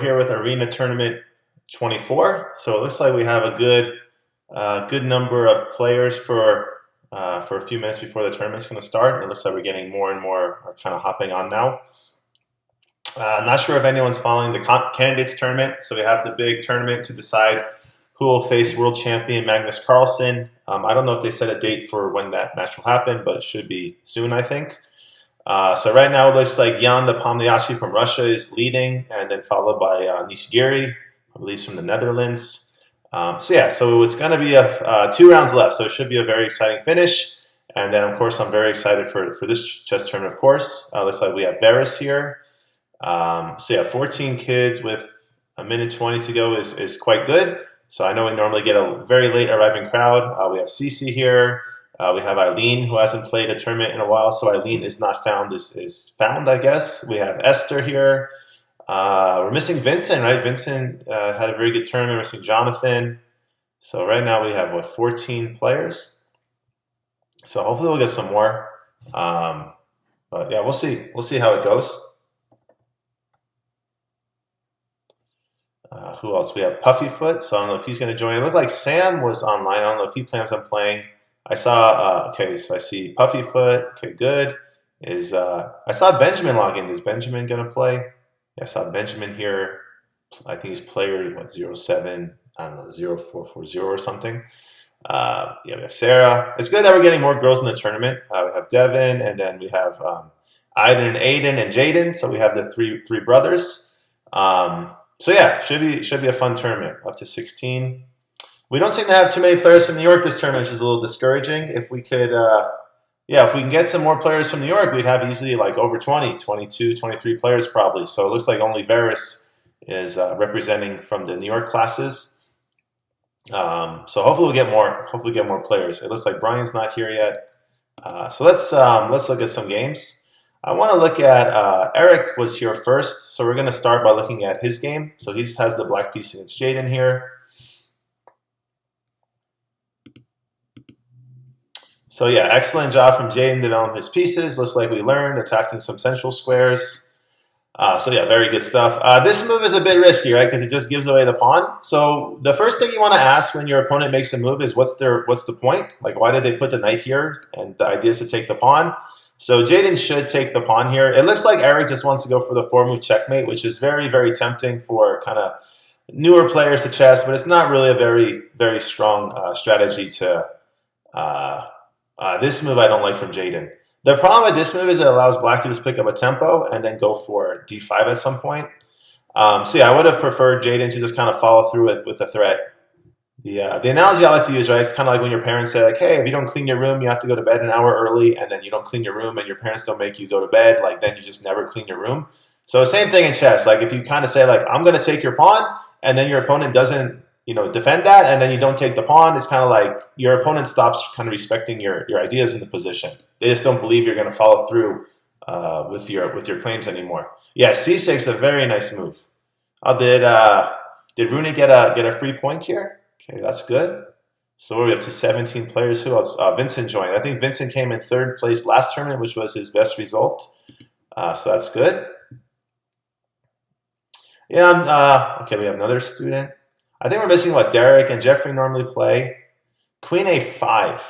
here with Arena Tournament 24. So it looks like we have a good number of players for a few minutes before the tournament's going to start. And it looks like we're getting more and more are kind of hopping on now. Not sure if anyone's following the candidates tournament. So we have the big tournament to decide who will face world champion Magnus Carlsen. I don't know if they set a date for when that match will happen, but it should be soon, I think. So right now it looks like Jan Nepomniachtchi from Russia is leading, and then followed by Nishigiri, I believe, from the Netherlands. So it's going to be 2 rounds left, so it should be a very exciting finish. And then, of course, I'm very excited for this chess tournament, of course. Looks like we have Varus here. 14 kids with a minute 20 to go is quite good. So I know we normally get a very late arriving crowd. We have Cici here. We have Eileen, who hasn't played a tournament in a while. So Eileen is not found, is found, I guess. We have Esther here. We're missing Vincent, right? Vincent had a very good tournament. We're missing Jonathan. So right now we have, 14 players. So hopefully we'll get some more. But yeah, we'll see. We'll see how it goes. Who else? We have Puffyfoot. So I don't know if he's going to join. It looked like Sam was online. I don't know if he plans on playing. I saw, so I see Puffyfoot. Okay, good. I saw Benjamin log in. Is Benjamin going to play? Yeah, I saw Benjamin here. I think he's player, 07, I don't know, 0440 or something. We have Sarah. It's good that we're getting more girls in the tournament. We have Devin, and then we have Aiden and Jaden. So we have the three brothers. Should be a fun tournament, up to 16. We don't seem to have too many players from New York this tournament, which is a little discouraging. If we could, if we can get some more players from New York, we'd have easily like over 20, 22, 23 players probably. So it looks like only Varus is representing from the New York classes. So hopefully we'll get more. Hopefully get more players. It looks like Brian's not here yet. So let's look at some games. I want to look at Eric was here first, so we're going to start by looking at his game. So he has the black piece against Jaden here. So yeah, excellent job from Jaden developing his pieces. Looks like we learned attacking some central squares. Very good stuff. This move is a bit risky, right? Because it just gives away the pawn. So the first thing you want to ask when your opponent makes a move is what's the point? Like, why did they put the knight here? And the idea is to take the pawn. So Jaden should take the pawn here. It looks like Eric just wants to go for the 4-move checkmate, which is very, very tempting for kind of newer players to chess, but it's not really a very, very strong strategy to this move I don't like from Jaden. The problem with this move is it allows black to just pick up a tempo and then go for d5 at some point. I would have preferred Jaden to just kind of follow through with the threat. The analogy I like to use, right, it's kind of like when your parents say, like, hey, if you don't clean your room, you have to go to bed an hour early, and then you don't clean your room and your parents don't make you go to bed, like then you just never clean your room. So same thing in chess. Like if you kind of say, like, I'm going to take your pawn, and then your opponent doesn't, defend that, and then you don't take the pawn, it's kind of like your opponent stops kind of respecting your ideas in the position. They just don't believe you're going to follow through with your claims anymore. Yeah, c6 is a very nice move. Did Rune get a free point here? Okay, that's good. So we're up to 17 players. Who else? Vincent joined. I think Vincent came in 3rd place last tournament, which was his best result. So that's good. Yeah. Okay, we have another student. I think we're missing what Derek and Jeffrey normally play. Queen a5.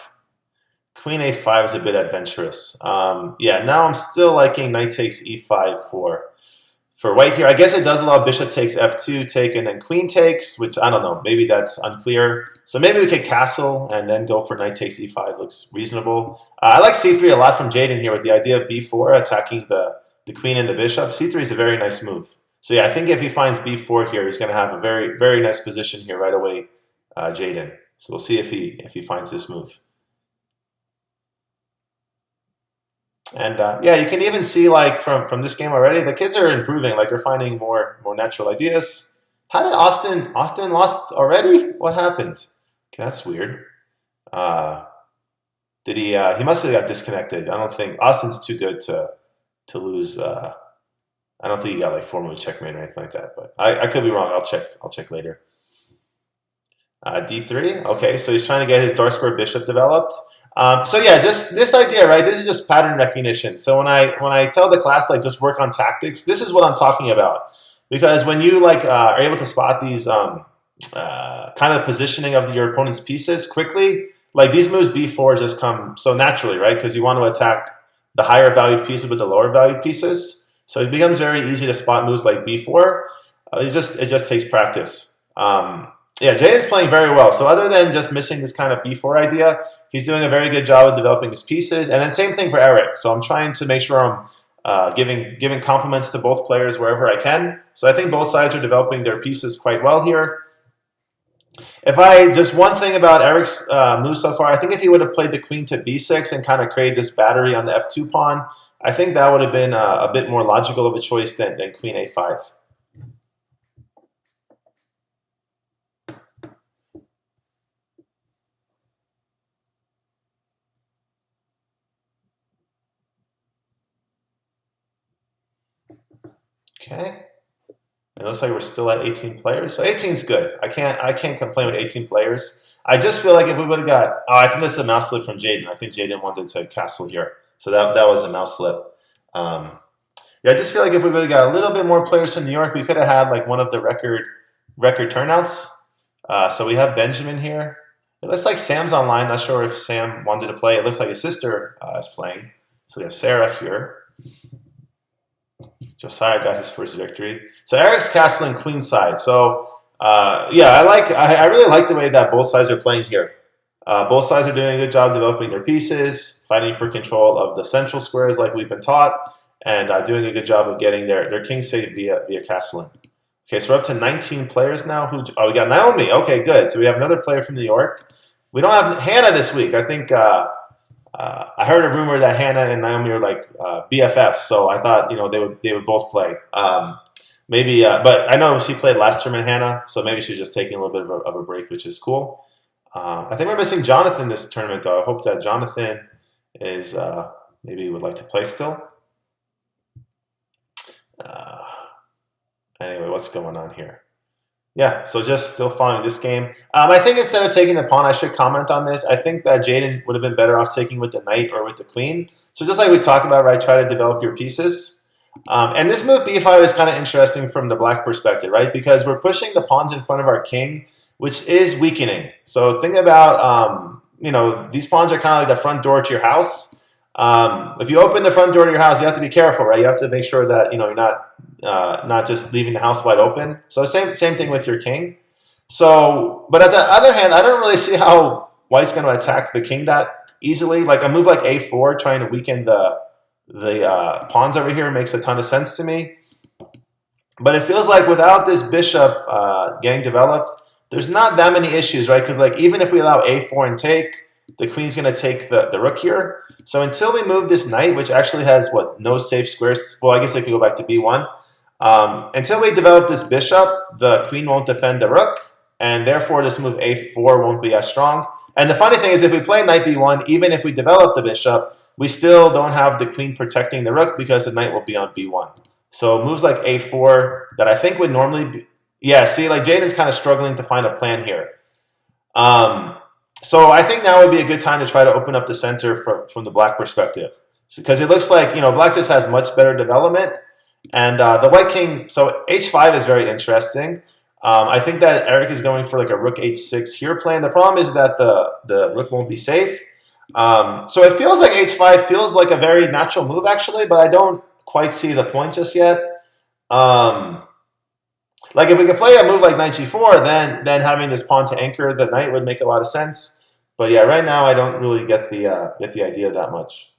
Queen a5 is a bit adventurous. Now I'm still liking knight takes e5 for white here. I guess it does allow bishop takes f2 take and then queen takes, which I don't know. Maybe that's unclear. So maybe we could castle and then go for knight takes e5. Looks reasonable. I like c3 a lot from Jaden here with the idea of b4 attacking the queen and the bishop. c3 is a very nice move. So yeah, I think if he finds b4 here, he's going to have a very, very nice position here right away, Jaden. So we'll see if he finds this move. And you can even see like from this game already, the kids are improving. Like they're finding more natural ideas. How did Austin lost already? What happened? Okay, that's weird. Did he? He must have got disconnected. I don't think Austin's too good to lose. I don't think he got like 4-move checkmate or anything like that. But I could be wrong. I'll check later. D3. Okay, so he's trying to get his dark square bishop developed. Just this idea, right? This is just pattern recognition. So when I tell the class, like, just work on tactics, this is what I'm talking about. because when you like are able to spot these kind of positioning of your opponent's pieces quickly, like these moves b4 just come so naturally, right? Because you want to attack the higher valued pieces with the lower valued pieces. So it becomes very easy to spot moves like b4. It just takes practice. Yeah, Jaden's playing very well. So other than just missing this kind of b4 idea, he's doing a very good job of developing his pieces. And then same thing for Eric. So I'm trying to make sure I'm giving compliments to both players wherever I can. So I think both sides are developing their pieces quite well here. If I just one thing about Eric's move so far, I think if he would have played the queen to b6 and kind of created this battery on the f2 pawn, I think that would have been a bit more logical of a choice than queen a5. Okay. It looks like we're still at 18 players. So 18 is good. I can't complain with 18 players. I just feel like if we would have got, oh, I think this is a mouse slip from Jaden. I think Jaden wanted to castle here. So that was a mouse slip. Yeah, I just feel like if we would have got a little bit more players from New York, we could have had like one of the record turnouts. So we have Benjamin here. It looks like Sam's online. Not sure if Sam wanted to play. It looks like his sister is playing. So we have Sarah here. Josiah got his first victory. So Eric's castling queenside. So yeah, I really like the way that both sides are playing here. Both sides are doing a good job developing their pieces, fighting for control of the central squares like we've been taught, and doing a good job of getting their king safe via castling. Okay, so we're up to 19 players now. We got Naomi. Okay, good. So we have another player from New York. We don't have Hannah this week. I think I heard a rumor that Hannah and Naomi are like BFFs, so I thought they would both play. Maybe, but I know she played last tournament, Hannah, so maybe she's just taking a little bit of a break, which is cool. I think we're missing Jonathan this tournament, though. I hope that Jonathan is maybe would like to play still. Anyway, what's going on here? Yeah, so just still following this game. I think instead of taking the pawn, I should comment on this. I think that Jaden would have been better off taking with the knight or with the queen. So just like we talked about, right, try to develop your pieces. And this move b5 is kind of interesting from the black perspective, right? Because we're pushing the pawns in front of our king, which is weakening. So think about, these pawns are kind of like the front door to your house. If you open the front door to your house, you have to be careful, right? You have to make sure that you're not just leaving the house wide open. So same thing with your king. So, but at the other hand, I don't really see how White's going to attack the king that easily. Like a move like a4, trying to weaken the pawns over here makes a ton of sense to me. But it feels like without this bishop getting developed, there's not that many issues, right? Because like even if we allow a4 and take, the queen's going to take the rook here. So until we move this knight, which actually has no safe squares. Well, I guess if you go back to b1. Until we develop this bishop, the queen won't defend the rook, and therefore this move a4 won't be as strong. And the funny thing is, if we play knight b1, even if we develop the bishop, we still don't have the queen protecting the rook because the knight will be on b1. So moves like a4 that I think would normally be... Yeah, see, like Jaden's kind of struggling to find a plan here. So I think now would be a good time to try to open up the center from the black perspective. Because it looks like, black just has much better development. And the white king, so h5 is very interesting. I think that Eric is going for like a rook h6 here plan. The problem is that the rook won't be safe. So it feels like h5 feels like a very natural move actually, but I don't quite see the point just yet. Like if we could play a move like knight g4, then having this pawn to anchor the knight would make a lot of sense. But yeah, right now I don't really get the idea that much.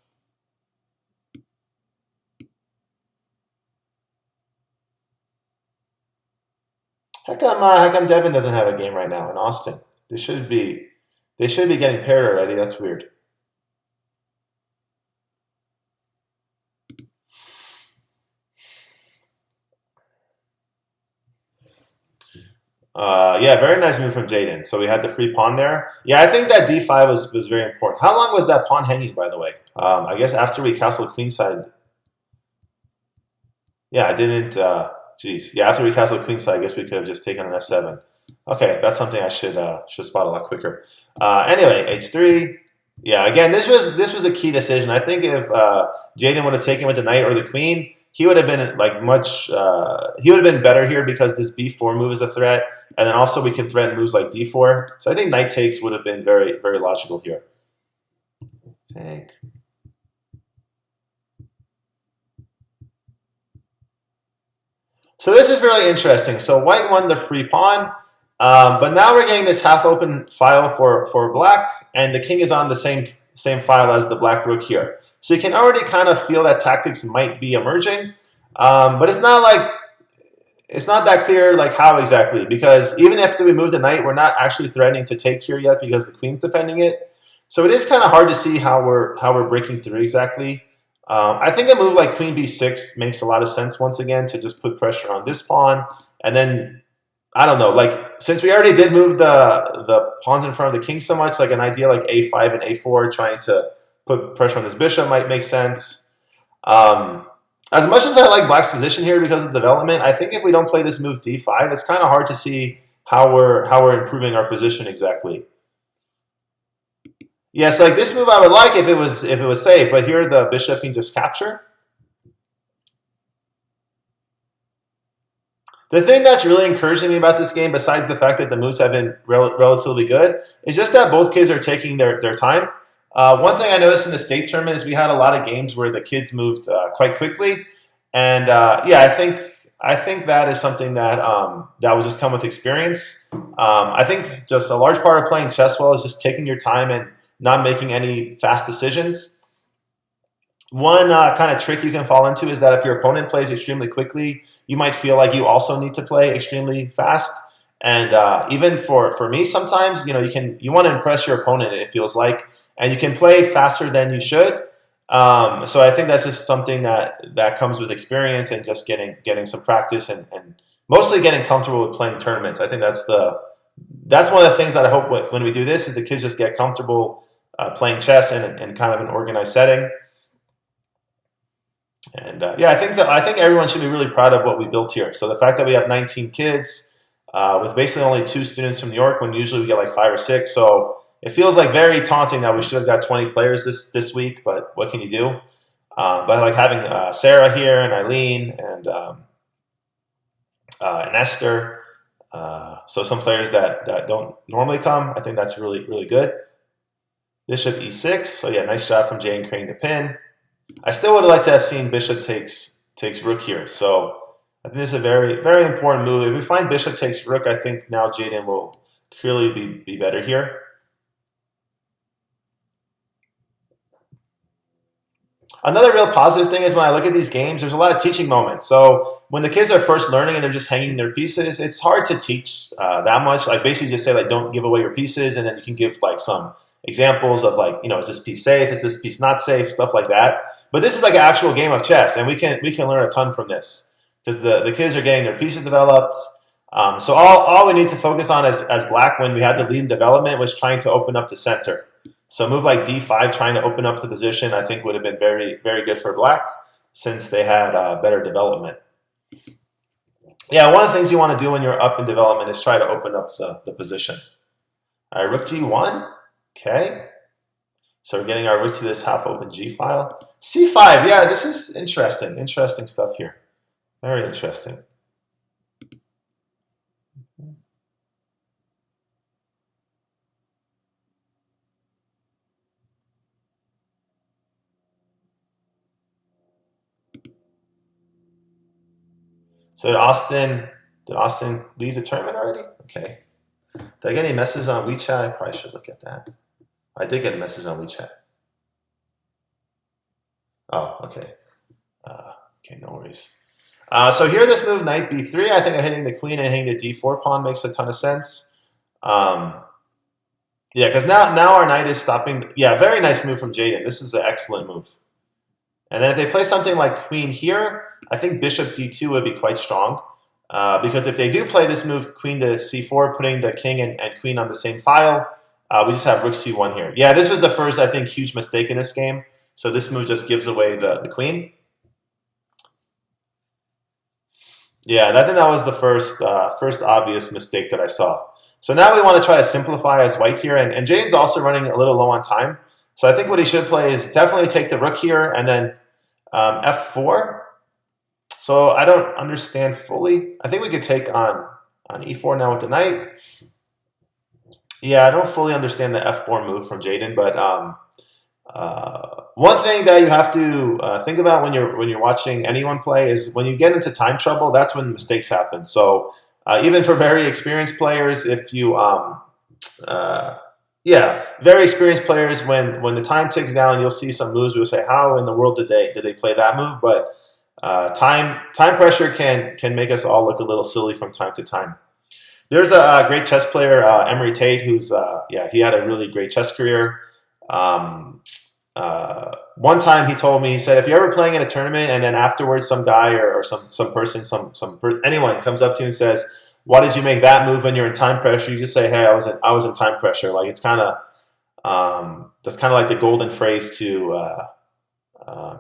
How come Devin doesn't have a game right now in Austin? They should be getting paired already. That's weird. Yeah, very nice move from Jaden. So we had the free pawn there. Yeah, I think that d5 was very important. How long was that pawn hanging, by the way? I guess after we castled queenside. Yeah, I didn't. Geez. Yeah, after we castled queenside, I guess we could have just taken an f7. Okay, that's something I should spot a lot quicker. Anyway, h3. Yeah, again, this was the key decision. I think if Jaden would have taken with the knight or the queen, he would have been like much. He would have been better here because this b4 move is a threat, and then also we can threaten moves like d4. So I think knight takes would have been very, very logical here. Take. So this is really interesting. So white won the free pawn, but now we're getting this half-open file for black, and the king is on the same file as the black rook here. So you can already kind of feel that tactics might be emerging, but it's not that clear like how exactly, because even after we move the knight, we're not actually threatening to take here yet because the queen's defending it. So it is kind of hard to see how we're breaking through exactly. I think a move like queen b6 makes a lot of sense once again to just put pressure on this pawn, and then I don't know, like since we already did move the pawns in front of the king so much, like an idea like a5 and a4 trying to put pressure on this bishop might make sense. As much as I like black's position here because of development, I think if we don't play this move d5, it's kind of hard to see how we're improving our position exactly. Yeah, so like this move I would like if it was safe, but here the bishop can just capture. The thing that's really encouraging me about this game, besides the fact that the moves have been relatively good, is just that both kids are taking their time. One thing I noticed in the state tournament is we had a lot of games where the kids moved quite quickly, and yeah, I think that is something that that will just come with experience. I think just a large part of playing chess well is just taking your time and not making any fast decisions. One kind of trick you can fall into is that if your opponent plays extremely quickly, you might feel like you also need to play extremely fast. And even for me, sometimes you want to impress your opponent. It feels like, and you can play faster than you should. So I think that's just something that comes with experience and just getting some practice and mostly getting comfortable with playing tournaments. I think that's one of the things that I hope when we do this is the kids just get comfortable playing chess in kind of an organized setting. And yeah, I think everyone should be really proud of what we built here. So the fact that we have 19 kids with basically only 2 students from New York, when usually we get like 5 or 6. So it feels like very taunting that we should have got 20 players this week. But what can you do? But like having Sarah here and Eileen and Esther, so some players that don't normally come, I think that's really, really good. Bishop e6. So yeah, nice job from Jaden creating the pin. I still would have liked to have seen bishop takes rook here. So I think this is a very, very important move. If we find bishop takes rook, I think now Jaden will clearly be better here. Another real positive thing is when I look at these games, there's a lot of teaching moments. So when the kids are first learning and they're just hanging their pieces, it's hard to teach that much. Like basically just say like, don't give away your pieces, and then you can give like some examples of like, is this piece safe? Is this piece not safe? Stuff like that. But this is like an actual game of chess, and we can learn a ton from this because the kids are getting their pieces developed. So all we need to focus on as black when we had the lead in development was trying to open up the center. So a move like d5, trying to open up the position, I think would have been very, very good for black since they had better development. Yeah, one of the things you want to do when you're up in development is try to open up the position. All right, rook g1. Okay. So we're getting our rook to this half-open g file. c5, yeah, this is interesting. Interesting stuff here. Very interesting. So did Austin leave the tournament already? Okay. Did I get any messages on WeChat? I probably should look at that. I did get a message on WeChat. Oh, okay. Okay, no worries. So here, this move, knight b3, I think hitting the queen and hitting the d4 pawn makes a ton of sense. Yeah, because now our knight is stopping. Yeah, very nice move from Jaden. This is an excellent move. And then if they play something like queen here, I think bishop d2 would be quite strong. Because if they do play this move, queen to c4, putting the king and queen on the same file, we just have rook c1 here. Yeah, this was the first, I think, huge mistake in this game. So this move just gives away the queen. Yeah, and I think that was the first obvious mistake that I saw. So now we want to try to simplify as white here. And Jaden's also running a little low on time. So I think what he should play is definitely take the rook here and then f4. So I don't understand fully. I think we could take on e4 now with the knight. Yeah, I don't fully understand the f4 move from Jaden, but one thing that you have to think about when you're watching anyone play is when you get into time trouble, that's when mistakes happen. So even for very experienced players, if you yeah, very experienced players, when the time ticks down, you'll see some moves. We'll say, how in the world did they play that move? But time pressure can make us all look a little silly from time to time. There's a great chess player, Emery Tate, who's yeah, he had a really great chess career. One time he told me, he said, if you're ever playing in a tournament and then afterwards some guy or some person, anyone comes up to you and says, why did you make that move when you're in time pressure? You just say, hey, I was in time pressure. Like it's kind of that's kind of like the golden phrase to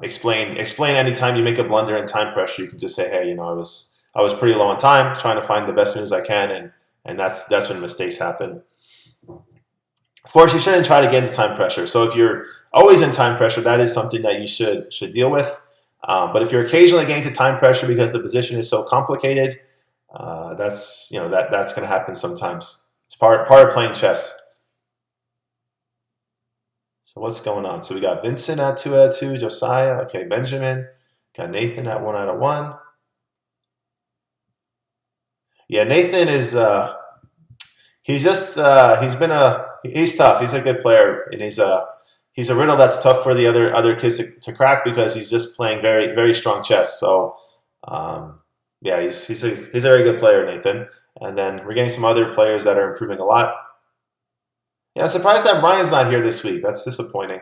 explain any time you make a blunder in time pressure. You can just say, hey, I was pretty low on time, trying to find the best moves I can, and that's when mistakes happen. Of course, you shouldn't try to get into time pressure. So if you're always in time pressure, that is something that you should deal with. But if you're occasionally getting to time pressure because the position is so complicated, that's that's going to happen sometimes. It's part of playing chess. So what's going on? So we got Vincent at 2 out of 2, Josiah, okay, Benjamin, got Nathan at 1 out of 1. Yeah, Nathan is he's tough. He's a good player, and he's a riddle that's tough for the other kids to crack because he's just playing very very strong chess. So yeah, he's a very good player, Nathan. And then we're getting some other players that are improving a lot. Yeah, I'm surprised that Brian's not here this week. That's disappointing.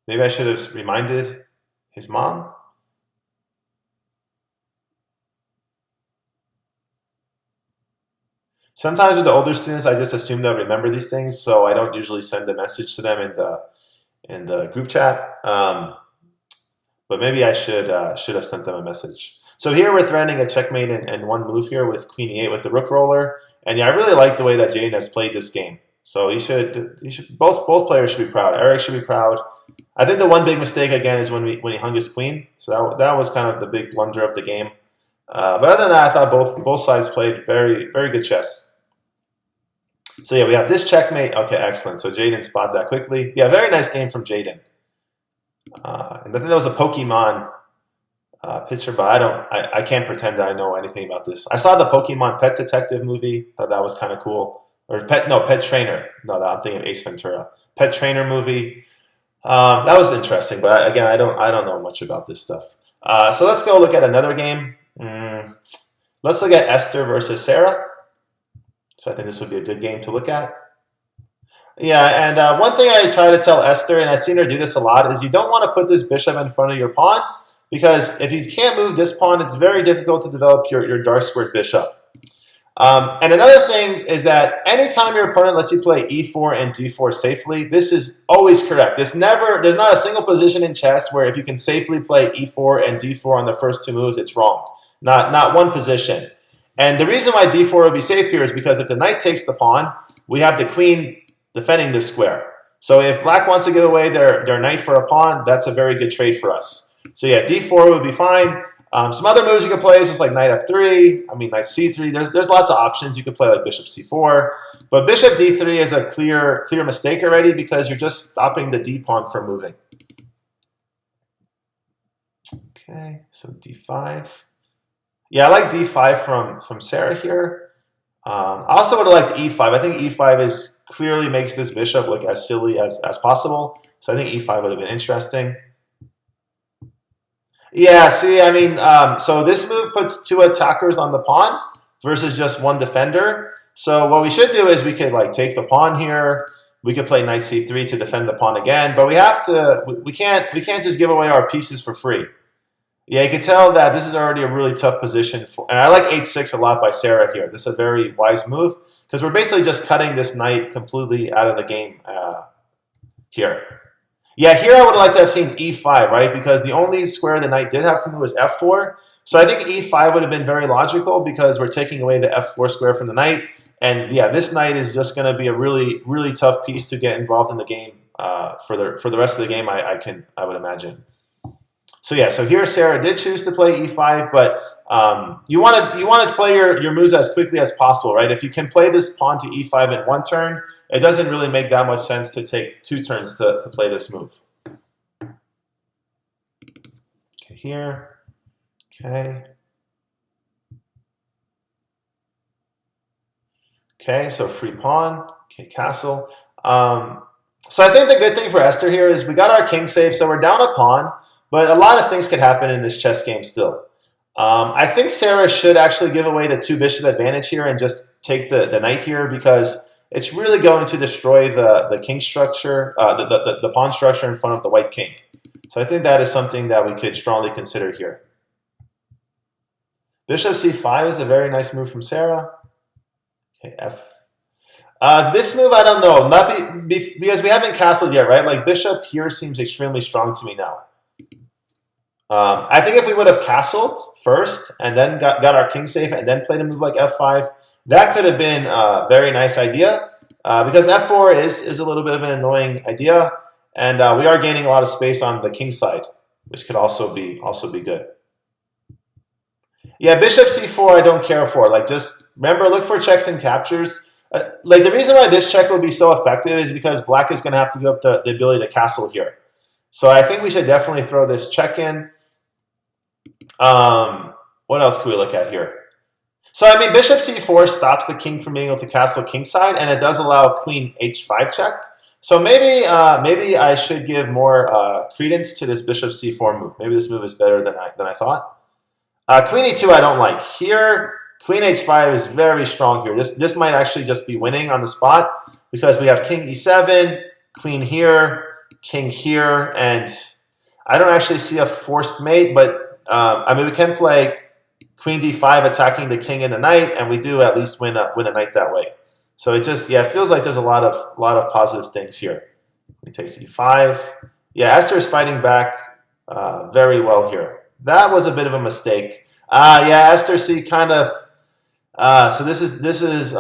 Maybe I should have reminded his mom. Sometimes with the older students, I just assume they'll remember these things, so I don't usually send a message to them in the group chat. But maybe I should have sent them a message. So here we're threatening a checkmate and one move here with Queen E8 with the Rook roller. And yeah, I really like the way that Jaden has played this game. So he should both players should be proud. Eric should be proud. I think the one big mistake again is when he hung his queen. So that was kind of the big blunder of the game. But other than that, I thought both sides played very very good chess. So yeah, we have this checkmate. Okay, excellent. So Jaden spotted that quickly. Yeah, very nice game from Jaden. And I think that was a Pokemon picture, but I can't pretend that I know anything about this. I saw the Pokemon Pet Detective movie. Thought that was kind of cool. Or Pet Trainer. No, I'm thinking of Ace Ventura. Pet Trainer movie. That was interesting, but again, I don't know much about this stuff. So let's go look at another game. Let's look at Esther versus Sarah. So I think this would be a good game to look at. Yeah, and one thing I try to tell Esther, and I've seen her do this a lot, is you don't want to put this bishop in front of your pawn, because if you can't move this pawn, it's very difficult to develop your dark squared bishop. And another thing is that anytime your opponent lets you play e4 and d4 safely, this is always correct. There's not a single position in chess where if you can safely play e4 and d4 on the first two moves, it's wrong. Not one position. And the reason why d4 would be safe here is because if the knight takes the pawn, we have the queen defending this square. So if black wants to give away their knight for a pawn, that's a very good trade for us. So yeah, d4 would be fine. Some other moves you could play is just like knight f3, knight c3. There's lots of options. You could play like bishop c4. But bishop d3 is a clear mistake already because you're just stopping the d pawn from moving. Okay, so d5. Yeah, I like d5 from Sarah here. I also would have liked e5. I think e5 clearly makes this bishop look as silly as possible. So I think e5 would have been interesting. Yeah, see, so this move puts two attackers on the pawn versus just one defender. So what we should do is we could like take the pawn here. We could play knight c3 to defend the pawn again, but we can't just give away our pieces for free. Yeah, you can tell that this is already a really tough position and I like h6 a lot by Sarah here. This is a very wise move because we're basically just cutting this knight completely out of the game here. Yeah, here I would like to have seen e5, right? Because the only square the knight did have to move was f4. So I think e5 would have been very logical because we're taking away the f4 square from the knight. And yeah, this knight is just going to be a really, really tough piece to get involved in the game for the rest of the game, I would imagine. So yeah, so here Sarah did choose to play e5, but you want to play your moves as quickly as possible, right? If you can play this pawn to e5 in one turn, it doesn't really make that much sense to take 2 turns to play this move. Okay, here. Okay. Okay, so free pawn. Okay, castle. So I think the good thing for Esther here is we got our king safe, so we're down a pawn, but a lot of things could happen in this chess game still. I think Sarah should actually give away the 2 bishop advantage here and just take the knight here, because it's really going to destroy the king structure, the pawn structure in front of the white king. So I think that is something that we could strongly consider here. Bishop c5 is a very nice move from Sarah. Okay, f. This move, I don't know, not because we haven't castled yet, right? Like bishop here seems extremely strong to me now. I think if we would have castled first and then got our king safe and then played a move like f5, that could have been a very nice idea, because f4 is a little bit of an annoying idea, and we are gaining a lot of space on the king side, which could also be good. Yeah, bishop c4 I don't care for. Like, just remember, look for checks and captures. Like, the reason why this check will be so effective is because black is going to have to give up the ability to castle here. So I think we should definitely throw this check in. What else can we look at here? So, I mean, bishop c4 stops the king from being able to castle kingside, and it does allow queen h5 check. So maybe I should give more credence to this bishop c4 move. Maybe this move is better than I thought. Queen e2 I don't like. Here, queen h5 is very strong here. This might actually just be winning on the spot, because we have king e7, queen here, king here, and I don't actually see a forced mate, but I mean, we can play queen d5 attacking the king and the knight, and we do at least win a knight that way. So it just, yeah, it feels like there's a lot of positive things here. We take e5. Yeah, Esther is fighting back very well here. That was a bit of a mistake. Yeah, Esther C kind of. So this is.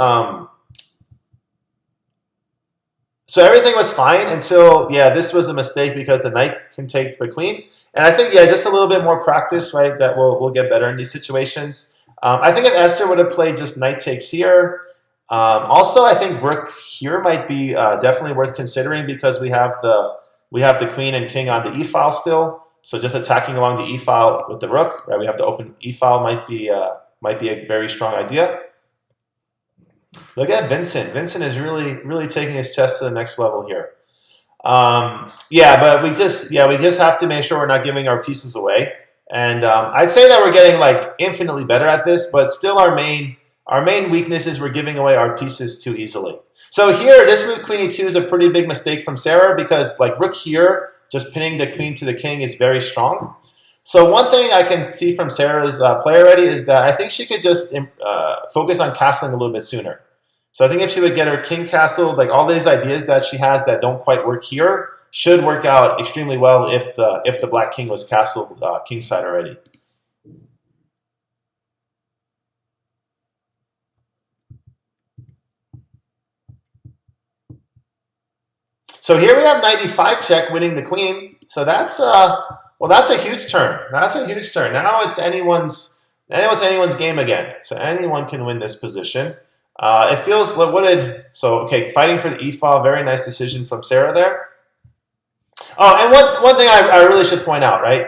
So everything was fine until, yeah, this was a mistake because the knight can take the queen. And I think, yeah, just a little bit more practice, right, that we'll get better in these situations. I think if Esther would have played just knight takes here. Also, I think rook here might be definitely worth considering, because we have the queen and king on the e file still. So just attacking along the e file with the rook, right? We have the open e file might be a very strong idea. Look at Vincent. Vincent is really taking his chess to the next level here. Yeah, but we just have to make sure we're not giving our pieces away. And I'd say that we're getting like infinitely better at this, but still our main weakness is we're giving away our pieces too easily. So here, this move queen e2 is a pretty big mistake from Sarah, because like rook here, just pinning the queen to the king is very strong. So one thing I can see from Sarah's play already is that I think she could just focus on castling a little bit sooner. So I think if she would get her king castled, like all these ideas that she has that don't quite work here should work out extremely well if the black king was castled kingside already. So here we have knight e5 check, winning the queen. So that's well, that's a huge turn. That's a huge turn. Now it's anyone's game again. So anyone can win this position. It feels so okay. Fighting for the e file, very nice decision from Sarah there. Oh, and one thing I really should point out, right?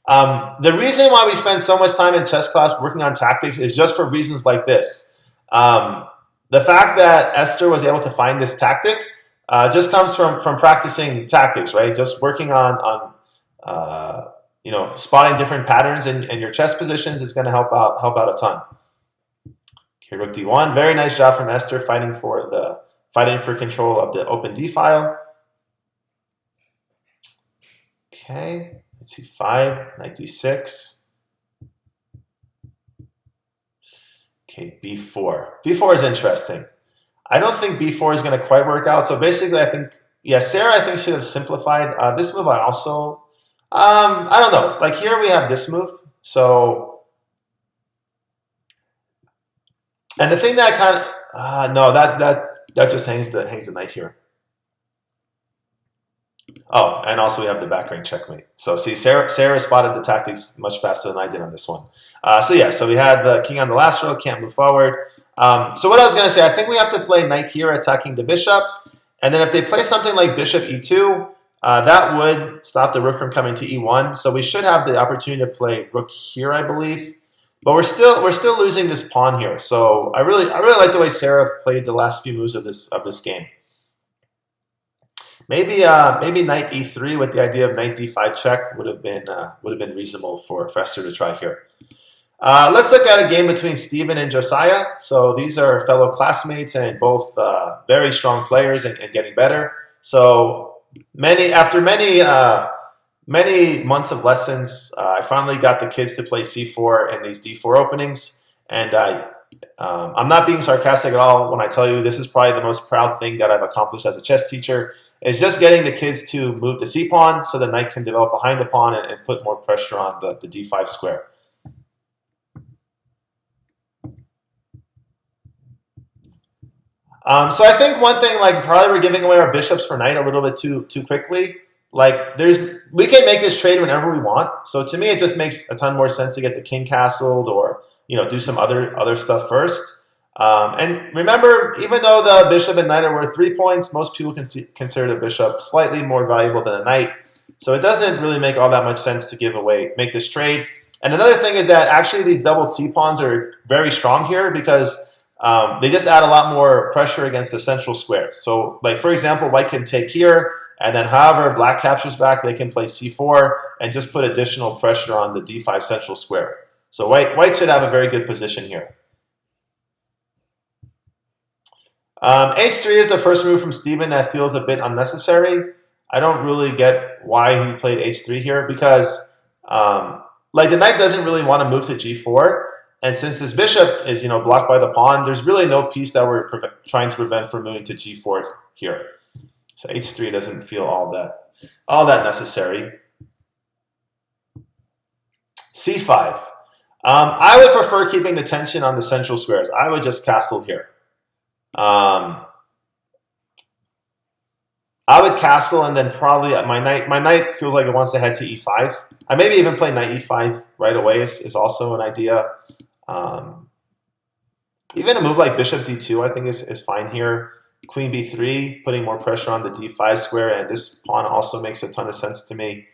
The reason why we spend so much time in chess class working on tactics is just for reasons like this. The fact that Esther was able to find this tactic just comes from practicing tactics, right? Just working on spotting different patterns in your chess positions is going to help out a ton. Okay, rook d1, very nice job from Esther fighting for control of the open d file. Okay, let's see, 5, knight d6. Okay, b4. b4 is interesting. I don't think b4 is going to quite work out. So basically, I think, yeah, Sarah, I think, should have simplified. This move I also, I don't know. Like here we have this move. So, and the thing that kind of, no, that just hangs the knight here. Oh, and also we have the back rank checkmate. So see, Sarah spotted the tactics much faster than I did on this one. So yeah, so we had the king on the last row, can't move forward. So what I was going to say, I think we have to play knight here attacking the bishop. And then if they play something like bishop e2, that would stop the rook from coming to e1. So we should have the opportunity to play rook here, I believe. But we're still losing this pawn here. So I really like the way Sarah played the last few moves of this game. Maybe knight e3 with the idea of knight d5 check would have been reasonable for Esther to try here. Let's look at a game between Steven and Josiah. So these are fellow classmates and both very strong players and getting better. So after many months of lessons, I finally got the kids to play c4 in these d4 openings, and I'm not being sarcastic at all when I tell you this is probably the most proud thing that I've accomplished as a chess teacher. It's just getting the kids to move the c pawn so the knight can develop behind the pawn and put more pressure on the d5 square. So I think one thing, like probably we're giving away our bishops for knight a little bit too quickly. Like we can make this trade whenever we want. So to me, it just makes a ton more sense to get the king castled or do some other stuff first. And remember, even though the bishop and knight are worth 3 points, most people consider the bishop slightly more valuable than a knight. So it doesn't really make all that much sense to make this trade. And another thing is that actually these double c pawns are very strong here because they just add a lot more pressure against the central square. So like for example, white can take here, and then however black captures back, they can play c4 and just put additional pressure on the d5 central square. So white should have a very good position here. H3 is the first move from Steven that feels a bit unnecessary. I don't really get why he played h3 here because like the knight doesn't really want to move to g4, and since this bishop is blocked by the pawn, there's really no piece that we're trying to prevent from moving to g4 here. So h3 doesn't feel all that necessary. c5. I would prefer keeping the tension on the central squares. I would just castle here. I would castle and then probably my knight feels like it wants to head to e5. I maybe even play knight e5 right away is also an idea. Even a move like bishop d2 I think is fine here. Queen b3, putting more pressure on the d5 square, and this pawn also makes a ton of sense to me.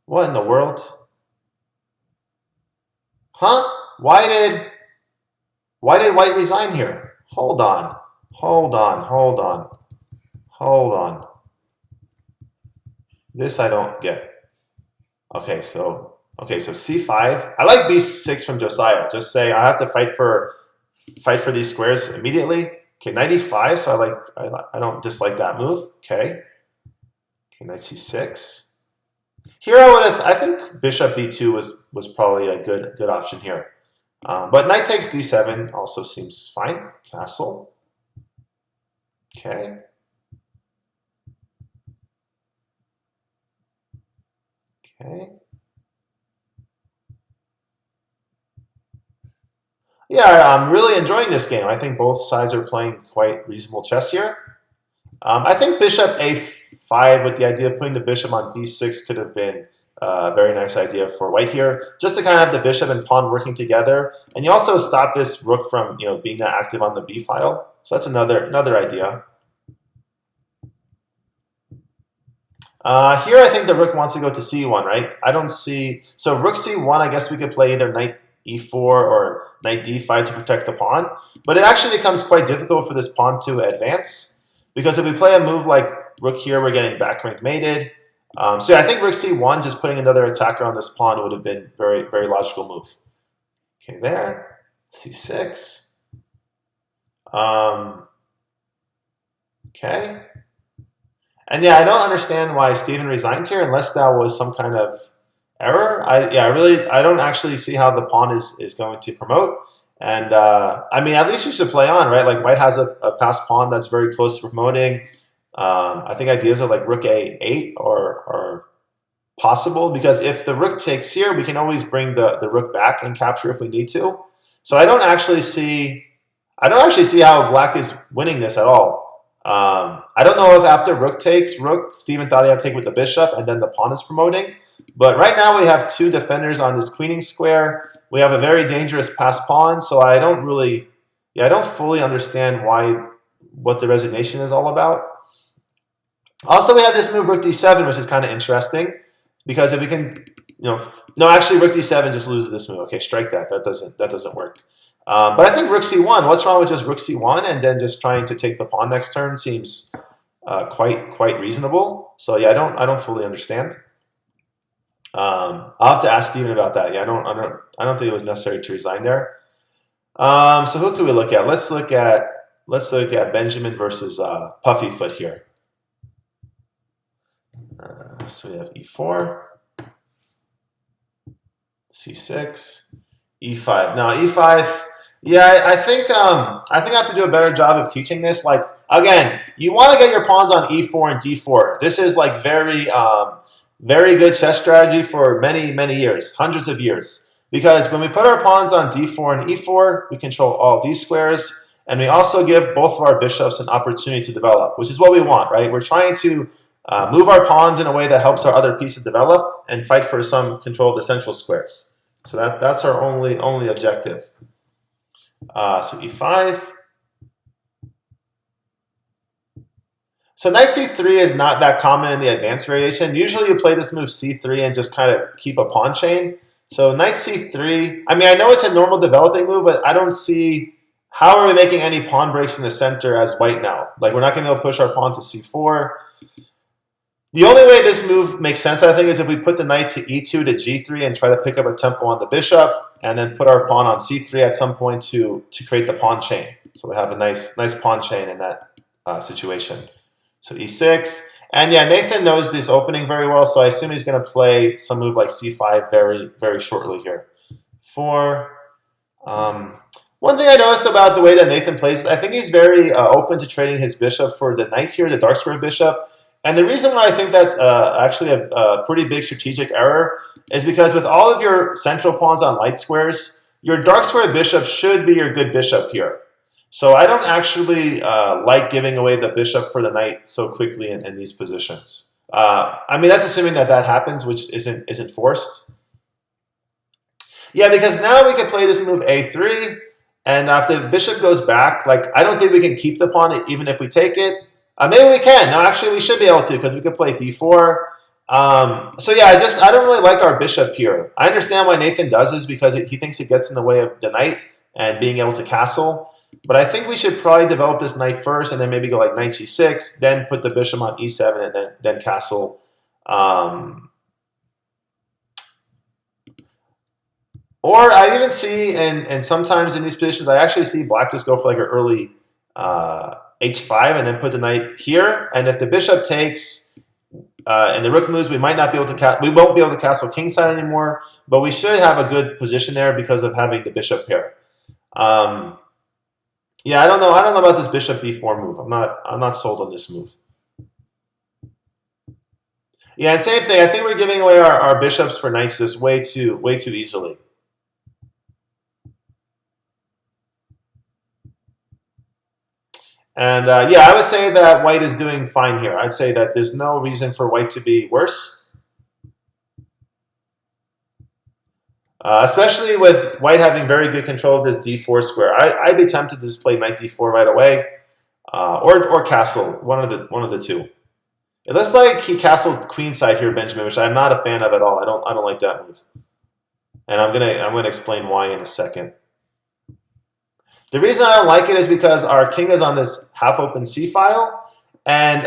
What in the world? Huh? Why did white resign here? Hold on. This I don't get. Okay, so c5. I like b6 from Josiah. Just say I have to fight for these squares immediately. Okay, knight e5. So I don't dislike that move. Okay, knight c6. Here I think bishop b2 was probably a good option here. But knight takes d7 also seems fine. Castle. Okay. Okay. Yeah, I'm really enjoying this game. I think both sides are playing quite reasonable chess here. I think bishop a5 with the idea of putting the bishop on b6 could have been a very nice idea for white here, just to kind of have the bishop and pawn working together. And you also stop this rook from being that active on the b file. So that's another idea. Here I think the rook wants to go to c1, right? I don't see... So rook c1, I guess we could play either knight e4 or knight d5 to protect the pawn. But it actually becomes quite difficult for this pawn to advance, because if we play a move like rook here, we're getting back rank mated. So yeah, I think rook c1, just putting another attacker on this pawn would have been very, very logical move. Okay, there. c6. Okay. And yeah, I don't understand why Steven resigned here unless that was some kind of error. I don't actually see how the pawn is going to promote. And I mean, at least you should play on, right? Like white has a passed pawn that's very close to promoting. I think ideas of like rook a8 are possible, because if the rook takes here, we can always bring the rook back and capture if we need to. So I don't actually see how black is winning this at all. I don't know if after rook takes rook, Steven thought he had to take with the bishop, and then the pawn is promoting. But right now we have two defenders on this queening square. We have a very dangerous passed pawn, so I don't fully understand what the resignation is all about. Also, we have this move rook d7, which is kind of interesting because if we can, no, actually rook d7 just loses this move. Okay, strike that. That doesn't work. But I think rook c1. What's wrong with just rook c1 and then just trying to take the pawn next turn seems quite reasonable. So yeah, I don't fully understand. I'll have to ask Steven about that. Yeah, I don't think it was necessary to resign there. So who could we look at? Let's look at Benjamin versus Puffyfoot here. So we have e4, c6, e5. Now e5. Yeah, I think I have to do a better job of teaching this. Like again, you want to get your pawns on e4 and d4. This is like very good chess strategy for many years, hundreds of years. Because when we put our pawns on d4 and e4, we control all these squares, and we also give both of our bishops an opportunity to develop, which is what we want, right? We're trying to move our pawns in a way that helps our other pieces develop and fight for some control of the central squares. So that's our only objective. So e5. So knight c3 is not that common in the advanced variation. Usually you play this move c3 and just kind of keep a pawn chain. So knight c3, I mean, I know it's a normal developing move, but I don't see how are we making any pawn breaks in the center as white now. Like we're not going to be able to push our pawn to c4. The only way this move makes sense, I think, is if we put the knight to e2 to g3 and try to pick up a tempo on the bishop, and then put our pawn on c3 at some point to create the pawn chain. So we have a nice pawn chain in that situation. So e6. And yeah, Nathan knows this opening very well, so I assume he's going to play some move like c5 very shortly here. 4. One thing I noticed about the way that Nathan plays, I think he's very open to trading his bishop for the knight here, the dark square bishop. And the reason why I think that's actually a pretty big strategic error is because with all of your central pawns on light squares, your dark square bishop should be your good bishop here. So I don't actually like giving away the bishop for the knight so quickly in these positions. I mean, that's assuming that happens, which isn't forced. Yeah, because now we could play this move a3, and if the bishop goes back, like I don't think we can keep the pawn even if we take it. Maybe we can. No, actually, we should be able to because we could play b4. So yeah, I don't really like our bishop here. I understand why Nathan does this because he thinks it gets in the way of the knight and being able to castle. But I think we should probably develop this knight first and then maybe go like knight g6, then put the bishop on e7 and then castle. Or I even see, and sometimes in these positions, I actually see black just go for like an early h5 and then put the knight here. And if the bishop takes and the rook moves, we might not be able to we won't be able to castle kingside anymore, but we should have a good position there because of having the bishop pair. Yeah, I don't know about this bishop b4 move. I'm not sold on this move. Yeah, and same thing. I think we're giving away our bishops for knights just way too easily. And yeah, I would say that white is doing fine here. I'd say that there's no reason for white to be worse. Especially with white having very good control of this d4 square. I'd be tempted to just play knight d4 right away. Or castle, one of the two. It looks like he castled queenside here, Benjamin, which I'm not a fan of at all. I don't like that move. And I'm gonna explain why in a second. The reason I don't like it is because our king is on this half-open c-file, and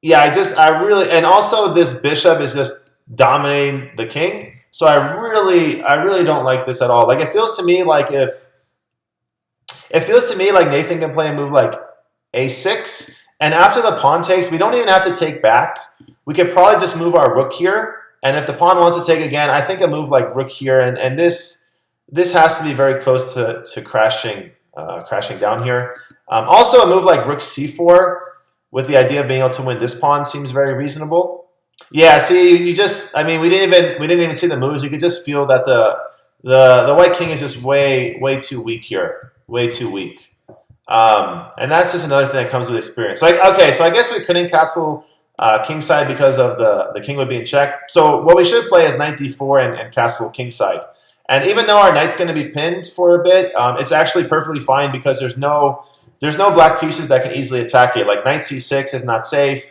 yeah, and also this bishop is just dominating the king. So I really don't like this at all. Like it feels to me like Nathan can play a move like a6, and after the pawn takes, we don't even have to take back. We could probably just move our rook here, and if the pawn wants to take again, I think a move like rook here, and this has to be very close to crashing down here. Also, a move like rook c4 with the idea of being able to win this pawn seems very reasonable. Yeah, see, we didn't even see the moves. You could just feel that the white king is just way too weak here, way too weak. And that's just another thing that comes with experience. So, okay, so I guess we couldn't castle kingside because of the king would be in check. So what we should play is knight d4 and castle kingside. And even though our knight's going to be pinned for a bit, it's actually perfectly fine because there's no black pieces that can easily attack it. Like knight c6 is not safe.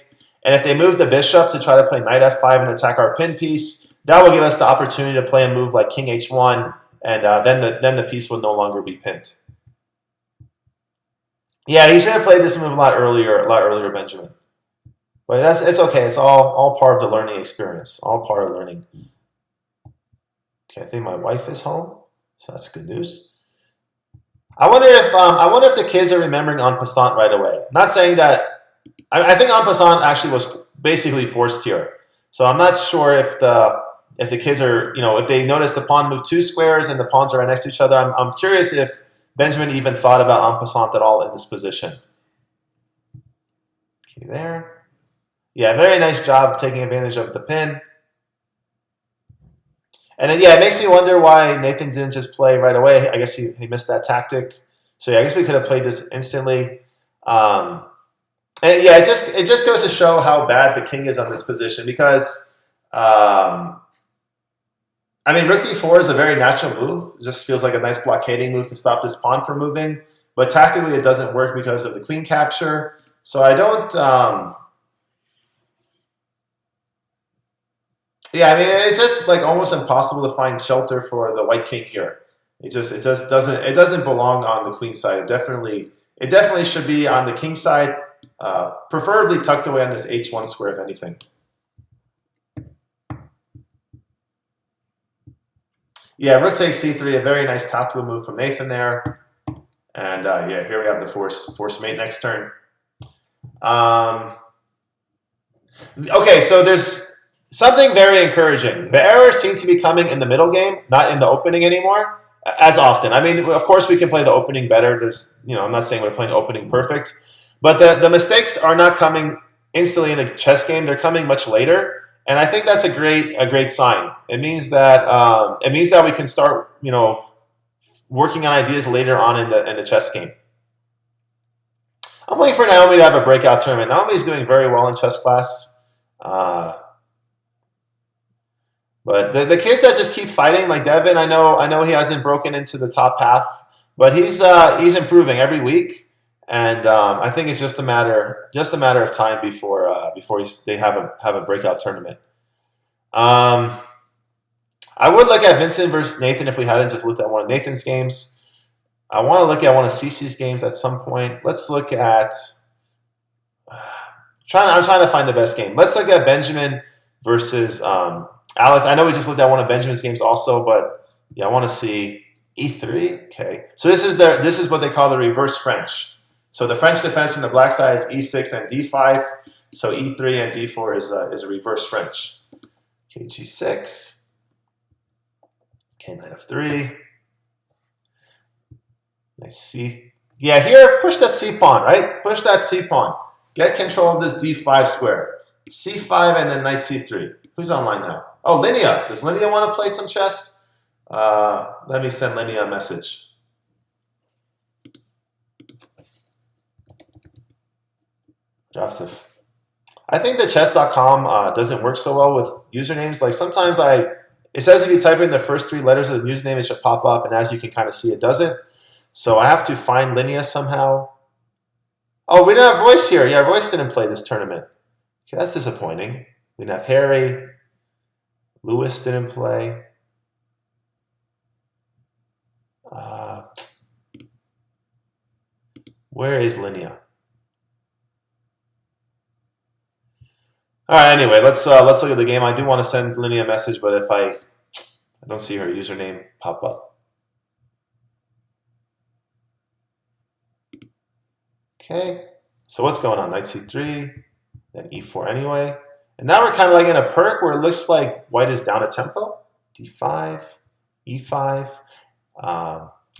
And if they move the bishop to try to play knight f5 and attack our pin piece, that will give us the opportunity to play a move like king h1, and then the piece will no longer be pinned. Yeah, he should have played this move a lot earlier, Benjamin. But it's okay. It's all part of the learning experience. All part of learning. Okay, I think my wife is home, so that's good news. I wonder if the kids are remembering en passant right away. Not saying that. I think en passant actually was basically forced here. So I'm not sure if the kids are, if they notice the pawn moved 2 squares and the pawns are right next to each other. I'm curious if Benjamin even thought about en passant at all in this position. Okay, there. Yeah, very nice job taking advantage of the pin. And then, yeah, it makes me wonder why Nathan didn't just play right away. I guess he missed that tactic. So yeah, I guess we could have played this instantly. And yeah, it just goes to show how bad the king is on this position because, I mean, rook d4 is a very natural move. It just feels like a nice blockading move to stop this pawn from moving. But tactically, it doesn't work because of the queen capture. So I don't. Yeah, I mean, it's just like almost impossible to find shelter for the white king here. It just doesn't belong on the queen side. It definitely should be on the king side, preferably tucked away on this h1 square, if anything. Yeah, rook takes c3, a very nice tactical move from Nathan there. And yeah, here we have the force mate next turn. Okay, so there's something very encouraging. The errors seem to be coming in the middle game, not in the opening anymore, as often. I mean, of course, we can play the opening better. I'm not saying we're playing opening perfect, but the mistakes are not coming instantly in the chess game. They're coming much later. And I think that's a great sign. It means that we can start, working on ideas later on in the chess game. I'm waiting for Naomi to have a breakout tournament. Naomi's doing very well in chess class, but the kids that just keep fighting, like Devin, I know he hasn't broken into the top half, but he's improving every week, and I think it's just a matter of time before they have a breakout tournament. I would look at Vincent versus Nathan if we hadn't just looked at one of Nathan's games. I want to look at one of Cece's games at some point. Let's look at. I'm trying to find the best game. Let's look at Benjamin versus Alex. I know we just looked at one of Benjamin's games also, but yeah, I want to see e3. Okay, so this is what they call the reverse French. So the French defense from the black side is e6 and d5. So e3 and d4 is a reverse French. Okay, g6. Okay, knight f3. Nice c. Yeah, here push that c pawn, right? Push that c pawn. Get control of this d5 square. c5 and then knight c3. Who's online now? Oh, Linnea. Does Linnea want to play some chess? Let me send Linnea a message. I think the chess.com doesn't work so well with usernames. Like sometimes it says if you type in the first 3 letters of the username, it should pop up, and as you can kind of see, it doesn't. So I have to find Linnea somehow. Oh, we didn't have Royce here. Yeah, Royce didn't play this tournament. Okay, that's disappointing. We didn't have Harry. Lewis didn't play. Where is Linnea? All right. Anyway, let's look at the game. I do want to send Linnea a message, but if I don't see her username pop up. Okay. So what's going on? Knight c3, then e4 anyway. And now we're kind of like in a perk where it looks like white is down a tempo. d5, e5.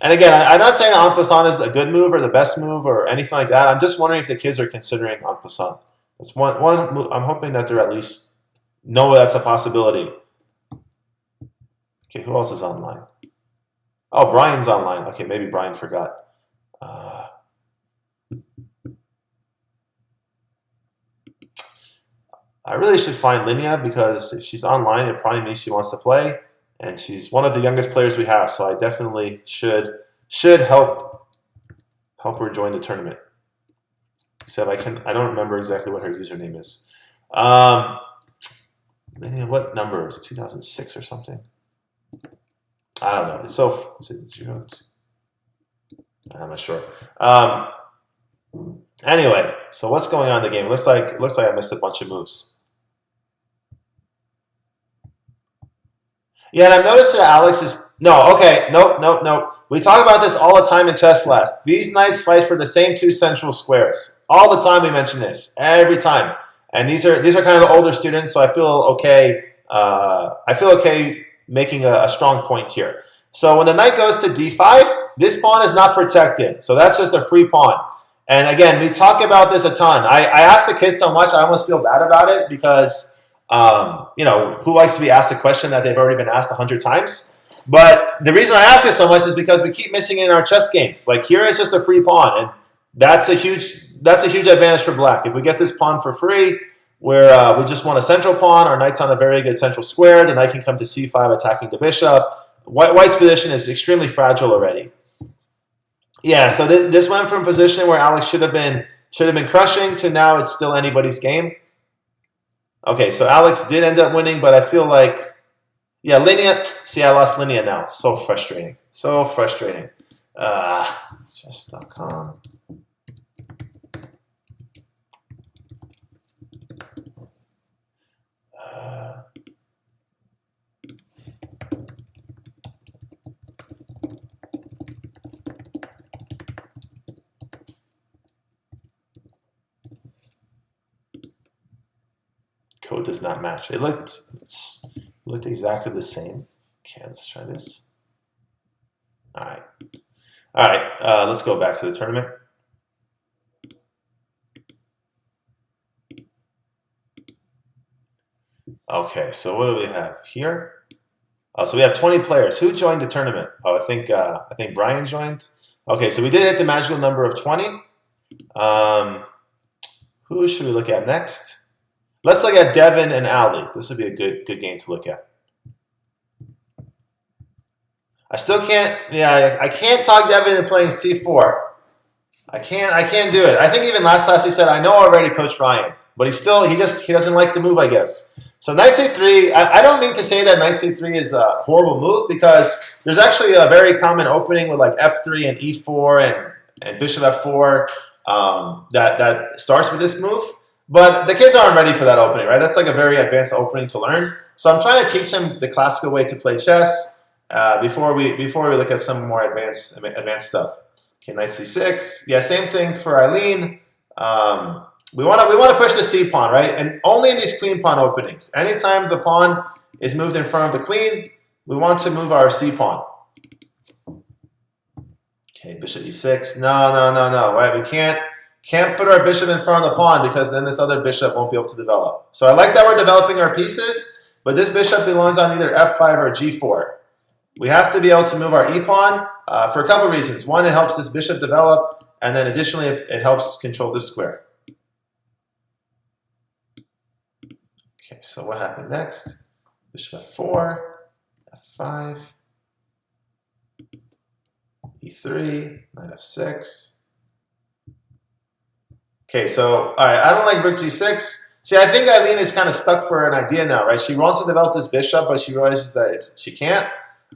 And again, I'm not saying en passant is a good move or the best move or anything like that. I'm just wondering if the kids are considering en passant. That's one move. I'm hoping that they're at least know that's a possibility. Okay, who else is online? Oh, Brian's online. Okay, maybe Brian forgot. I really should find Linnea because if she's online, it probably means she wants to play, and she's one of the youngest players we have. So I definitely should help her join the tournament. Except I don't remember exactly what her username is. Linnea, what number is 2006 or something? I don't know. Is it 0? I'm not sure. Anyway, so what's going on in the game? Looks like I missed a bunch of moves. Yeah, and I've noticed that Alex is nope. We talk about this all the time in chess class. These knights fight for the same 2 central squares. All the time we mention this, every time. And these are kind of the older students, so I feel okay. I feel okay making a strong point here. So when the knight goes to d5, this pawn is not protected. So that's just a free pawn. And again, we talk about this a ton. I ask the kids so much, I almost feel bad about it because, who likes to be asked a question that they've already been asked 100 times? But the reason I ask it so much is because we keep missing it in our chess games. Like here is just a free pawn, and that's a huge advantage for black. If we get this pawn for free, where we just want a central pawn, our knight's on a very good central square, the knight can come to c5 attacking the bishop. White's position is extremely fragile already. Yeah, so this went from a position where Alex should have been crushing to now it's still anybody's game. Okay, so Alex did end up winning, but I feel like, yeah, Linnea. See, I lost Linnea now. So frustrating. So frustrating. Chess.com. Code does not match. It looked exactly the same. Okay, let's try this. All right. Let's go back to the tournament. Okay, so what do we have here? So we have 20 players. Who joined the tournament? Oh, I think Brian joined. Okay, so we did hit the magical number of 20. Who should we look at next? Let's look at Devin and Ali. This would be a good game to look at. I still can't. Yeah, I can't talk Devin into playing c4. I can't do it. I think even last class he said, "I know already, Coach Ryan," but he doesn't like the move, I guess. So knight c3. I don't mean to say that knight c3 is a horrible move because there's actually a very common opening with like f3 and e4 and bishop f4 that starts with this move. But the kids aren't ready for that opening, right? That's like a very advanced opening to learn. So I'm trying to teach them the classical way to play chess before we look at some more advanced stuff. Okay, knight c6. Yeah, same thing for Eileen. We want to push the c pawn, right? And only in these queen pawn openings. Anytime the pawn is moved in front of the queen, we want to move our c pawn. Okay, bishop e6. No. Right? We can't put our bishop in front of the pawn because then this other bishop won't be able to develop. So I like that we're developing our pieces, but this bishop belongs on either f5 or g4. We have to be able to move our e-pawn for a couple reasons. One, it helps this bishop develop, and then additionally, it helps control this square. Okay, so what happened next? Bishop f4, f5, e3, knight f6. Okay, so, all right, I don't like rook g6. See, I think Eileen is kind of stuck for an idea now, right? She wants to develop this bishop, but she realizes that she can't.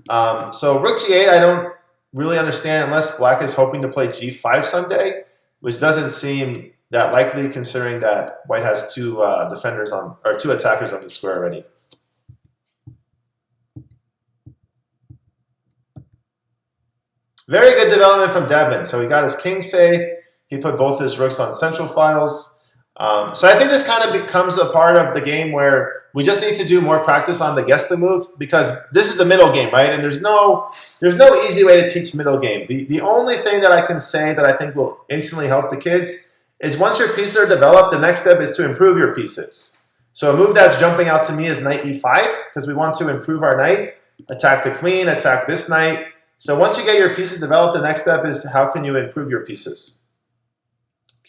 So rook g8, I don't really understand unless black is hoping to play g5 someday, which doesn't seem that likely considering that white has two attackers on the square already. Very good development from Devin. So he got his king safe. He put both his rooks on central files. So I think this kind of becomes a part of the game where we just need to do more practice on the guess the move because this is the middle game, right? And there's no easy way to teach middle game. The only thing that I can say that I think will instantly help the kids is once your pieces are developed, the next step is to improve your pieces. So a move that's jumping out to me is knight e5 because we want to improve our knight, attack the queen, attack this knight. So once you get your pieces developed, the next step is how can you improve your pieces?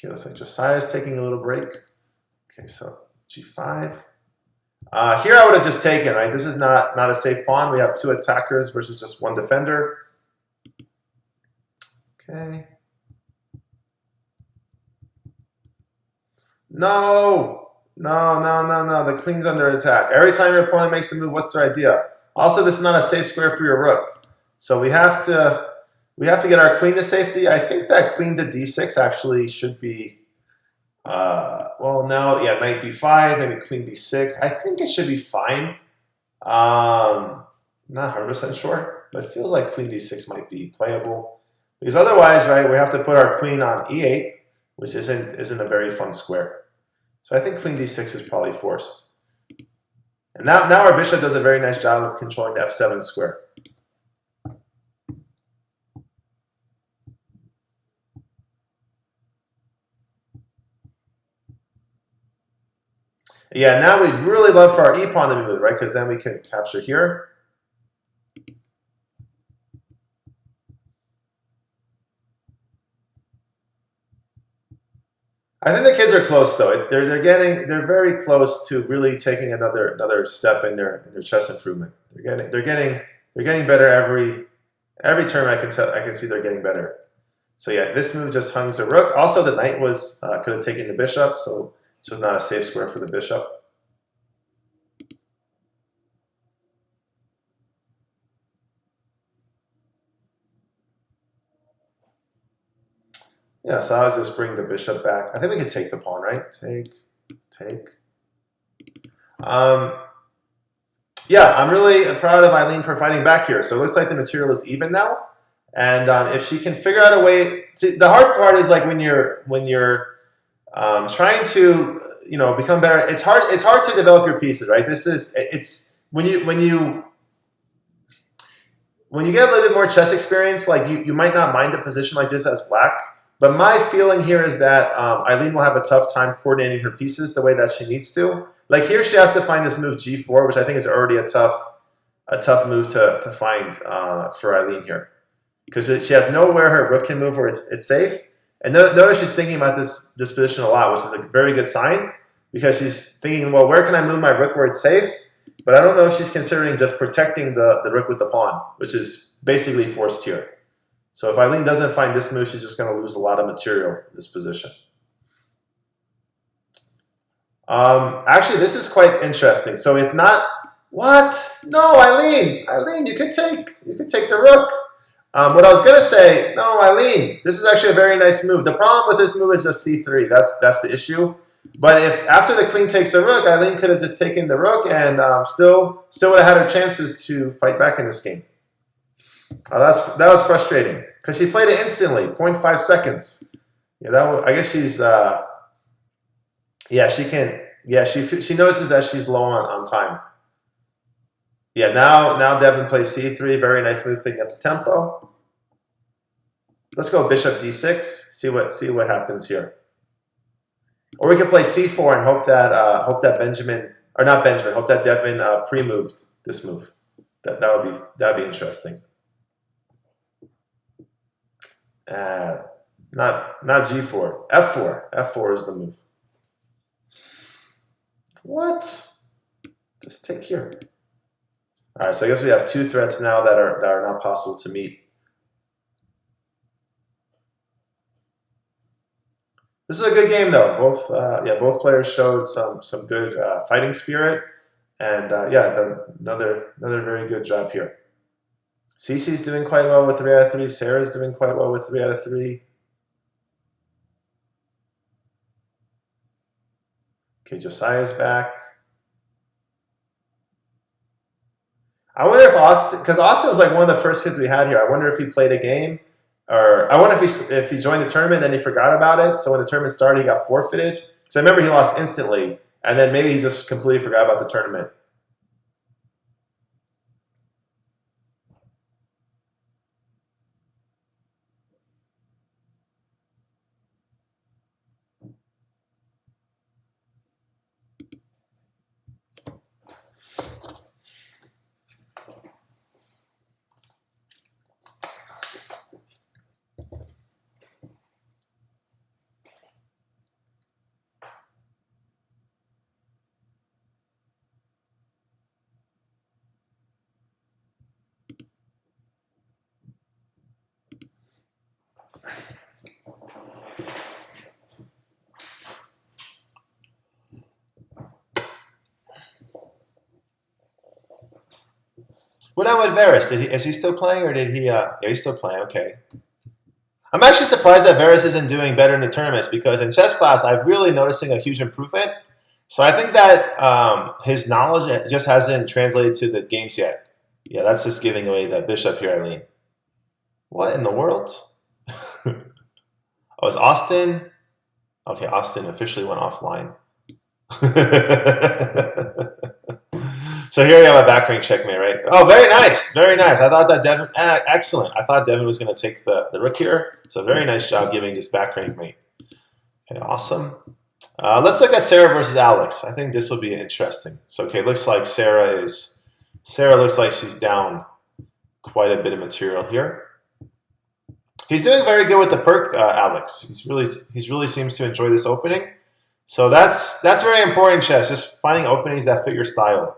Okay, looks like Josiah's taking a little break. Okay, so G5. Here I would have just taken, right? This is not a safe pawn. We have 2 attackers versus just 1 defender. Okay. No, the queen's under attack. Every time your opponent makes a move, what's their idea? Also, this is not a safe square for your rook. So we have to get our queen to safety. I think that queen to d6 actually should be, well, no, yeah, knight b5, maybe queen b6. I think it should be fine. Not 100% sure, but it feels like queen d6 might be playable. Because otherwise, right, we have to put our queen on e8, which isn't a very fun square. So I think queen d6 is probably forced. And now our bishop does a very nice job of controlling the f7 square. Yeah, now we'd really love for our e-pawn to be moved, right? Because then we can capture here. I think the kids are close though. They're very close to really taking another step in their chess improvement. They're getting better every turn. I can see they're getting better. So yeah, this move just hungs a rook. Also, the knight could have taken the bishop, so this was not a safe square for the bishop. Yeah, so I'll just bring the bishop back. I think we can take the pawn, right? Take. Yeah, I'm really proud of Eileen for fighting back here. So it looks like the material is even now. And if she can figure out a way, see, the hard part is like when you're trying to become better. It's hard to develop your pieces, right? It's when you get a little bit more chess experience, like you might not mind a position like this as black. But my feeling here is that Eileen will have a tough time coordinating her pieces the way that she needs to. Like here, she has to find this move g4, which I think is already a tough move to find for Eileen here, because she has nowhere her rook can move where it's safe. And notice she's thinking about this position a lot, which is a very good sign, because she's thinking, well, where can I move my rook where it's safe? But I don't know if she's considering just protecting the rook with the pawn, which is basically forced here. So if Eileen doesn't find this move, she's just going to lose a lot of material in this position. Actually, this is quite interesting. So if not, what? No, Eileen, you could take the rook. What I was going to say, no, Eileen, this is actually a very nice move. The problem with this move is just c3. That's the issue. But if after the queen takes the rook, Eileen could have just taken the rook and still would have had her chances to fight back in this game. That was frustrating because she played it instantly, 0.5 seconds. Yeah, I guess she's she can. Yeah, she notices that she's low on time. Yeah, now Devin plays c3. Very nice move, picking up the tempo. Let's go bishop d6. See what happens here. Or we could play c4 and hope that Benjamin, or not Benjamin, hope that Devin pre-moved this move. That'd be interesting. Not g4, f4. F4 is the move. What? Just take here. All right, so I guess we have 2 threats now that are not possible to meet. This is a good game though. Both players showed some good fighting spirit, and another very good job here. Cece's doing quite well with 3 out of 3. Sarah's doing quite well with 3 out of 3. Okay, Josiah's back. I wonder if Austin, because Austin was like one of the first kids we had here. I wonder if he played a game, or I wonder if he joined the tournament and he forgot about it. So when the tournament started, he got forfeited. So I remember he lost instantly, and then maybe he just completely forgot about the tournament. What now with Varus? Is he still playing, or did he? Yeah, he's still playing. Okay. I'm actually surprised that Varus isn't doing better in the tournaments because in chess class, I'm really noticing a huge improvement. So I think that his knowledge just hasn't translated to the games yet. Yeah, that's just giving away the bishop here, Eileen. What in the world? Oh, it's Austin? Okay, Austin officially went offline. So here you have a back ring checkmate, right? Oh, very nice. Very nice. I thought that Devin, excellent. I thought Devin was going to take the rook here. So very nice job giving this back ring mate. Okay, awesome. Let's look at Sarah versus Alex. I think this will be interesting. So, okay, looks like Sarah looks like she's down quite a bit of material here. He's doing very good with the perk, Alex. He's really seems to enjoy this opening. So that's very important, chess. Just finding openings that fit your style.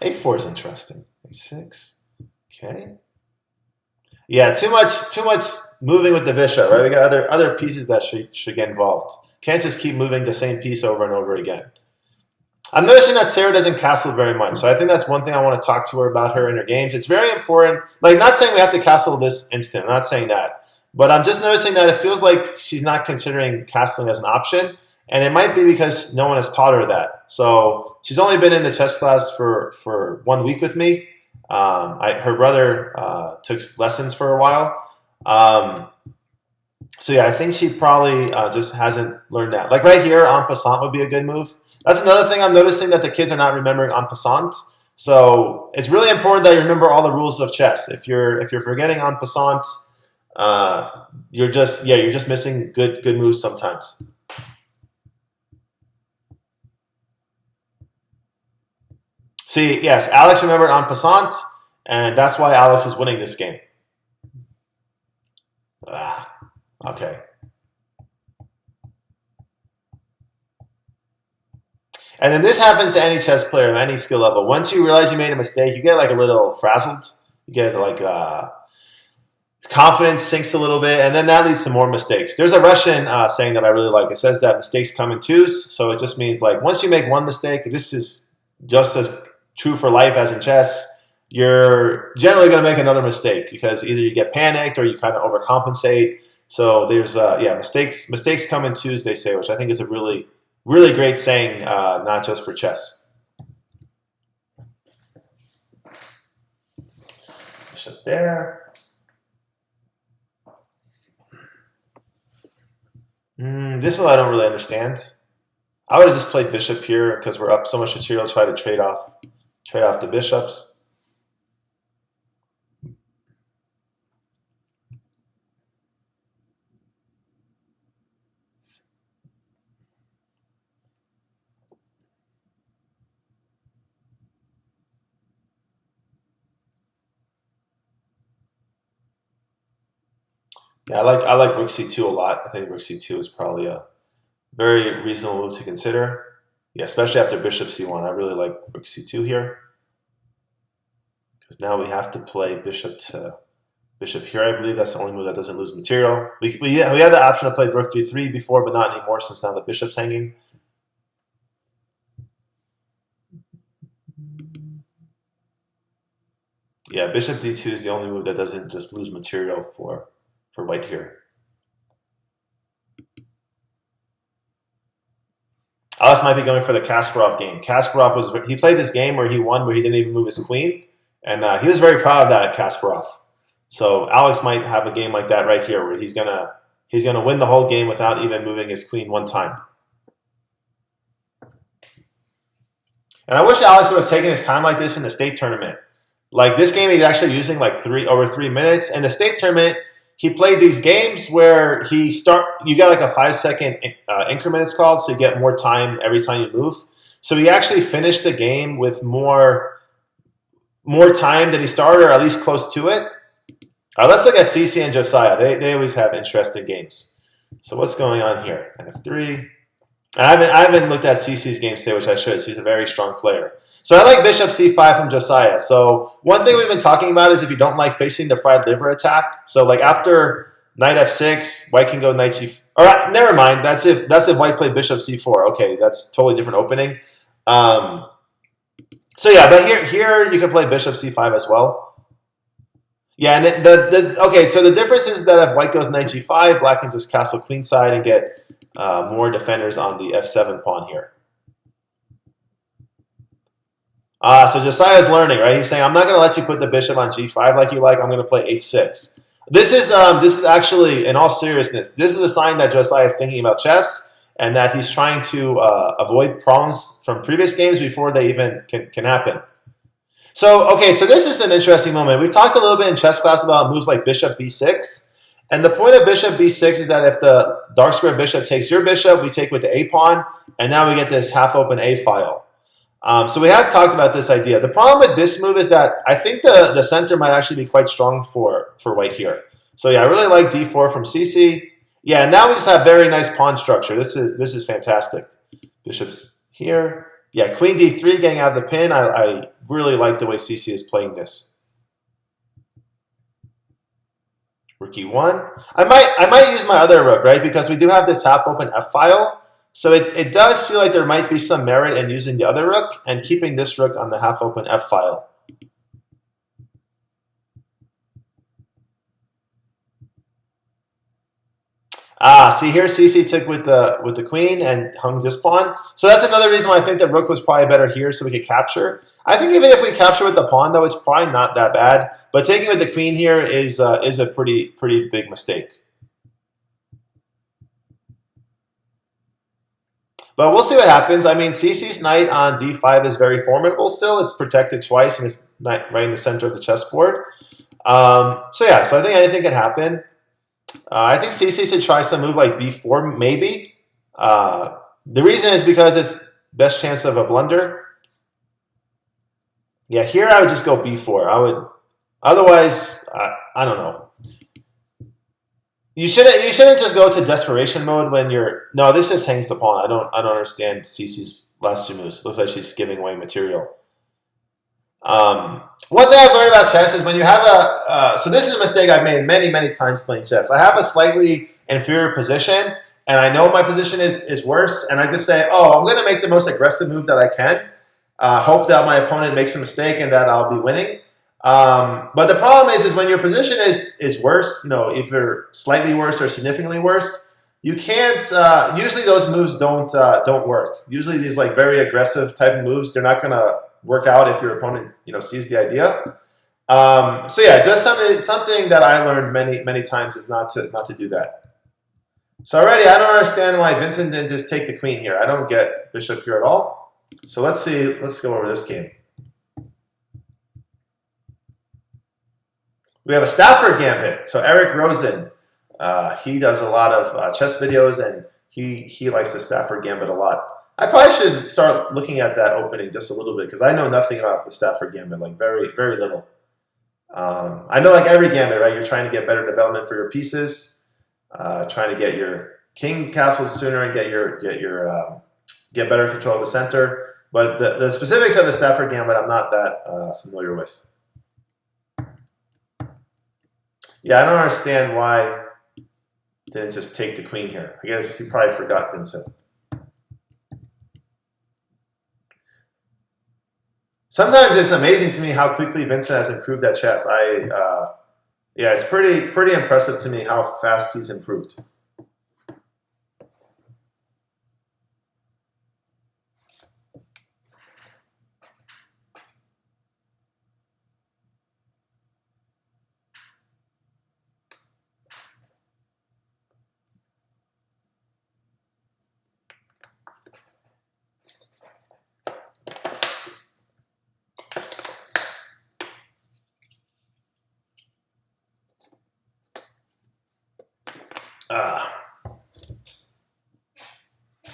A4 is interesting. A6. Okay. Yeah, too much moving with the bishop, right? We got other pieces that should get involved. Can't just keep moving the same piece over and over again. I'm noticing that Sarah doesn't castle very much, so I think that's one thing I want to talk to her about her in her games. It's very important. Like, not saying we have to castle this instant. I'm not saying that. But I'm just noticing that it feels like she's not considering castling as an option. And it might be because no one has taught her that. So she's only been in the chess class for 1 week with me. Her brother took lessons for a while. So yeah, I think she probably just hasn't learned that. Like right here, en passant would be a good move. That's another thing I'm noticing that the kids are not remembering en passant. So it's really important that you remember all the rules of chess. If you're forgetting en passant, you're just missing good moves sometimes. See, yes, Alex remembered en passant, and that's why Alex is winning this game. Okay. And then this happens to any chess player of any skill level. Once you realize you made a mistake, you get like a little frazzled. You get like confidence sinks a little bit, and then that leads to more mistakes. There's a Russian saying that I really like. It says that mistakes come in twos. So it just means like once you make one mistake, this is just as true for life as in chess. You're generally going to make another mistake because either you get panicked or you kind of overcompensate. So there's mistakes come in twos, they say, which I think is a really great saying, not just for chess. Bishop there. This one I don't really understand. I would have just played bishop here because we're up so much material. Try to trade off the bishops. Yeah, I like rook c2 a lot. I think rook c2 is probably a very reasonable move to consider. Yeah, especially after bishop c1. I really like rook c2 here. Because now we have to play bishop to bishop here. I believe that's the only move that doesn't lose material. We had the option to play rook d3 before, but not anymore since now the bishop's hanging. Yeah, bishop d2 is the only move that doesn't just lose material for white here. Alice might be going for the Kasparov game. Kasparov he played this game where he won, where he didn't even move his queen, and he was very proud of that, Kasparov. So Alex might have a game like that right here, where he's gonna win the whole game without even moving his queen one time. And I wish Alex would have taken his time like this in the state tournament. Like this game, he's actually using like over 3 minutes. In the state tournament, he played these games where you got like a 5-second increment, it's called, so you get more time every time you move. So he actually finished the game with more time than he started, or at least close to it. Let's look at Cece and Josiah. They always have interesting games. So what's going on here? NF3. And I haven't looked at Cece's game today, which I should. She's a very strong player. So I like bishop c5 from Josiah. So one thing we've been talking about is if you don't like facing the fried liver attack. So like after knight f6, white can go knight g4. All right, never mind. That's if white played bishop c4. Okay, that's totally different opening. So yeah, but here you can play bishop c5 as well. Yeah, and okay, so the difference is that if white goes knight g5, black can just castle queenside and get more defenders on the f7 pawn here. So Josiah's learning, right? He's saying, I'm not going to let you put the bishop on g5 like you like. I'm going to play h6. This is actually, in all seriousness, this is a sign that Josiah is thinking about chess and that he's trying to avoid problems from previous games before they even can happen. So, okay, so this is an interesting moment. We talked a little bit in chess class about moves like bishop b6. And the point of bishop b6 is that if the dark square bishop takes your bishop, we take with the a pawn, and now we get this half-open a file. So we have talked about this idea. The problem with this move is that I think the center might actually be quite strong for white here. So yeah, I really like d4 from CC. Yeah, and now we just have very nice pawn structure. This is fantastic. Bishop's here. Yeah, queen d3 getting out of the pin. I really like the way CC is playing this. Rook e1. I might use my other rook, right? Because we do have this half-open f file. So it does feel like there might be some merit in using the other rook and keeping this rook on the half-open f file. See here, CC took with the queen and hung this pawn. So that's another reason why I think the rook was probably better here, so we could capture. I think even if we capture with the pawn, though, it's probably not that bad. But taking with the queen here is a pretty big mistake. But we'll see what happens. I mean, CC's knight on d5 is very formidable still. It's protected twice, and it's right in the center of the chessboard. So yeah, so I think anything can happen. I think CC should try some move like b4, maybe. The reason is because it's best chance of a blunder. Yeah, here I would just go b4. I would, otherwise, I don't know. You shouldn't just go to desperation mode when you're. No, this just hangs the pawn. I don't understand CC's last two moves. Looks like she's giving away material. One thing I've learned about chess is when you have a. So this is a mistake I've made many times playing chess. I have a slightly inferior position, and I know my position is worse, and I just say, oh, I'm going to make the most aggressive move that I can. Hope that my opponent makes a mistake and that I'll be winning. But the problem is when your position is worse, you know, if you're slightly worse or significantly worse, you can't. Usually those moves don't work. Usually these like very aggressive type of moves, they're not gonna work out if your opponent sees the idea. So yeah, just something that I learned many times is not to do that. So already I don't understand why Vincent didn't just take the queen here. I don't get bishop here at all. So let's see. Let's go over this game. We have a Stafford Gambit. So Eric Rosen, he does a lot of chess videos, and he likes the Stafford Gambit a lot. I probably should start looking at that opening just a little bit because I know nothing about the Stafford Gambit, like very little. I know like every gambit, right? You're trying to get better development for your pieces, trying to get your king castled sooner and get better control of the center. But the specifics of the Stafford Gambit, I'm not that familiar with. Yeah, I don't understand why didn't just take the queen here. I guess he probably forgot Vincent. Sometimes it's amazing to me how quickly Vincent has improved at chess. Yeah, it's pretty impressive to me how fast he's improved.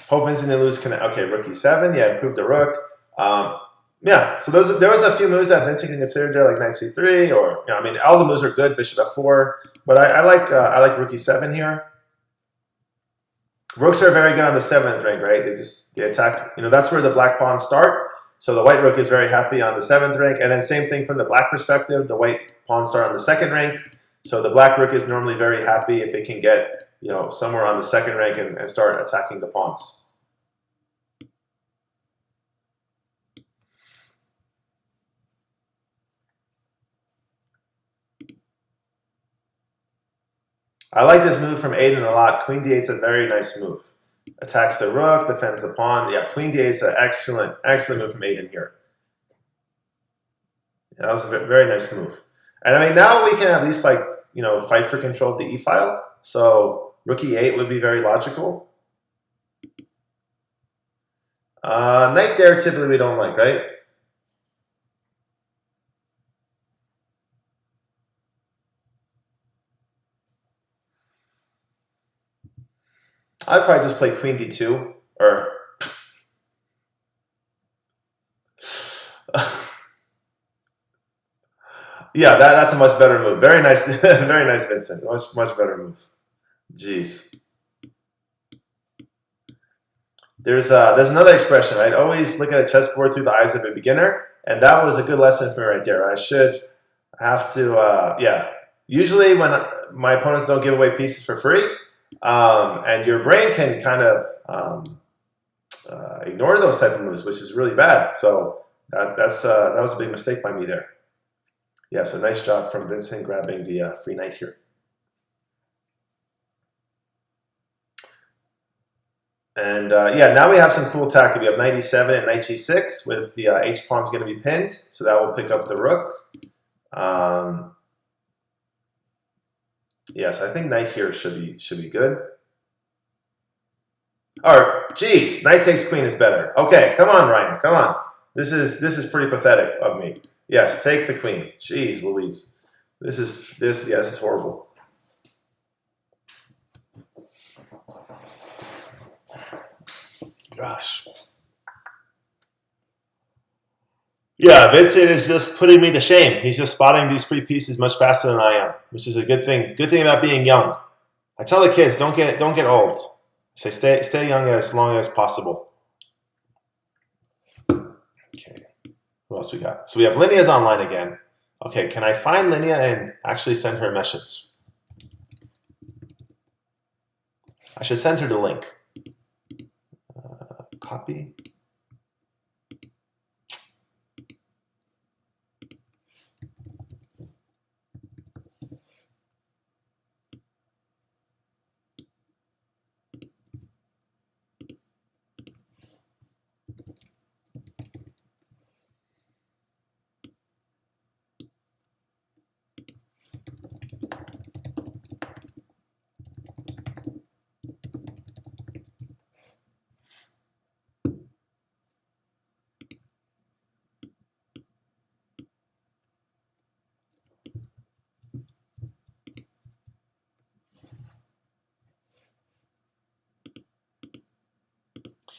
Hope Vincent didn't lose. Okay, rook e7. Yeah, improved the rook. Yeah, so there was a few moves that Vincent can consider there, like knight c3, or I mean, all the moves are good. Bishop f4, but I like rook e7 here. Rooks are very good on the 7th rank, right? They attack. That's where the black pawns start. So the white rook is very happy on the 7th rank, and then same thing from the black perspective. The white pawns start on the 2nd rank. So the black rook is normally very happy if it can get somewhere on the 2nd rank and start attacking the pawns. I like this move from Aiden a lot. Queen d8 is a very nice move. Attacks the rook, defends the pawn. Yeah, Queen d8 is an excellent move from Aiden here. Yeah, that was a very nice move. And I mean, now we can at least like, fight for control of the e-file. So rook e8 would be very logical. Knight there typically we don't like, right? I'd probably just play Queen d2 or yeah, that's a much better move. Very nice, very nice, Vincent. Much better move. Jeez. There's another expression, right? Always look at a chessboard through the eyes of a beginner, and that was a good lesson for me right there. I should have to, yeah. Usually when my opponents don't give away pieces for free, and your brain can kind of ignore those type of moves, which is really bad. So that was a big mistake by me there. Yeah, so nice job from Vincent grabbing the free knight here. And yeah, now we have some cool tactic. We have knight e7 and knight g6 with the h-pawn's going to be pinned, so that will pick up the rook. Yes, I think knight here should be good. Or, geez, knight takes queen is better. Okay, come on, Ryan, come on. This is pretty pathetic of me. Yes, take the queen. Jeez, Louise, this is horrible. Gosh. Yeah, Vincent is just putting me to shame. He's just spotting these free pieces much faster than I am, which is a good thing. Good thing about being young. I tell the kids, don't get old. I say stay young as long as possible. Okay. Who else we got? So we have Linnea's online again. Okay, can I find Linnea and actually send her a message? I should send her the link. Copy.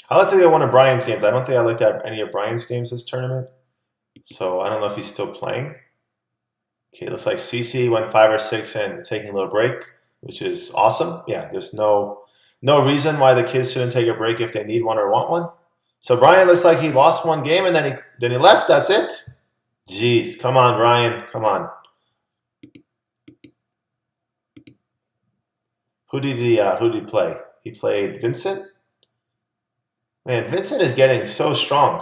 I like to get one of Brian's games. I don't think I looked at any of Brian's games this tournament, so I don't know if he's still playing. Okay, looks like CC went 5 or 6 and taking a little break, which is awesome. Yeah, there's no reason why the kids shouldn't take a break if they need one or want one. So Brian looks like he lost one game and then he left. That's it. Jeez, come on, Brian, come on. Who did he play? He played Vincent. Man, Vincent is getting so strong.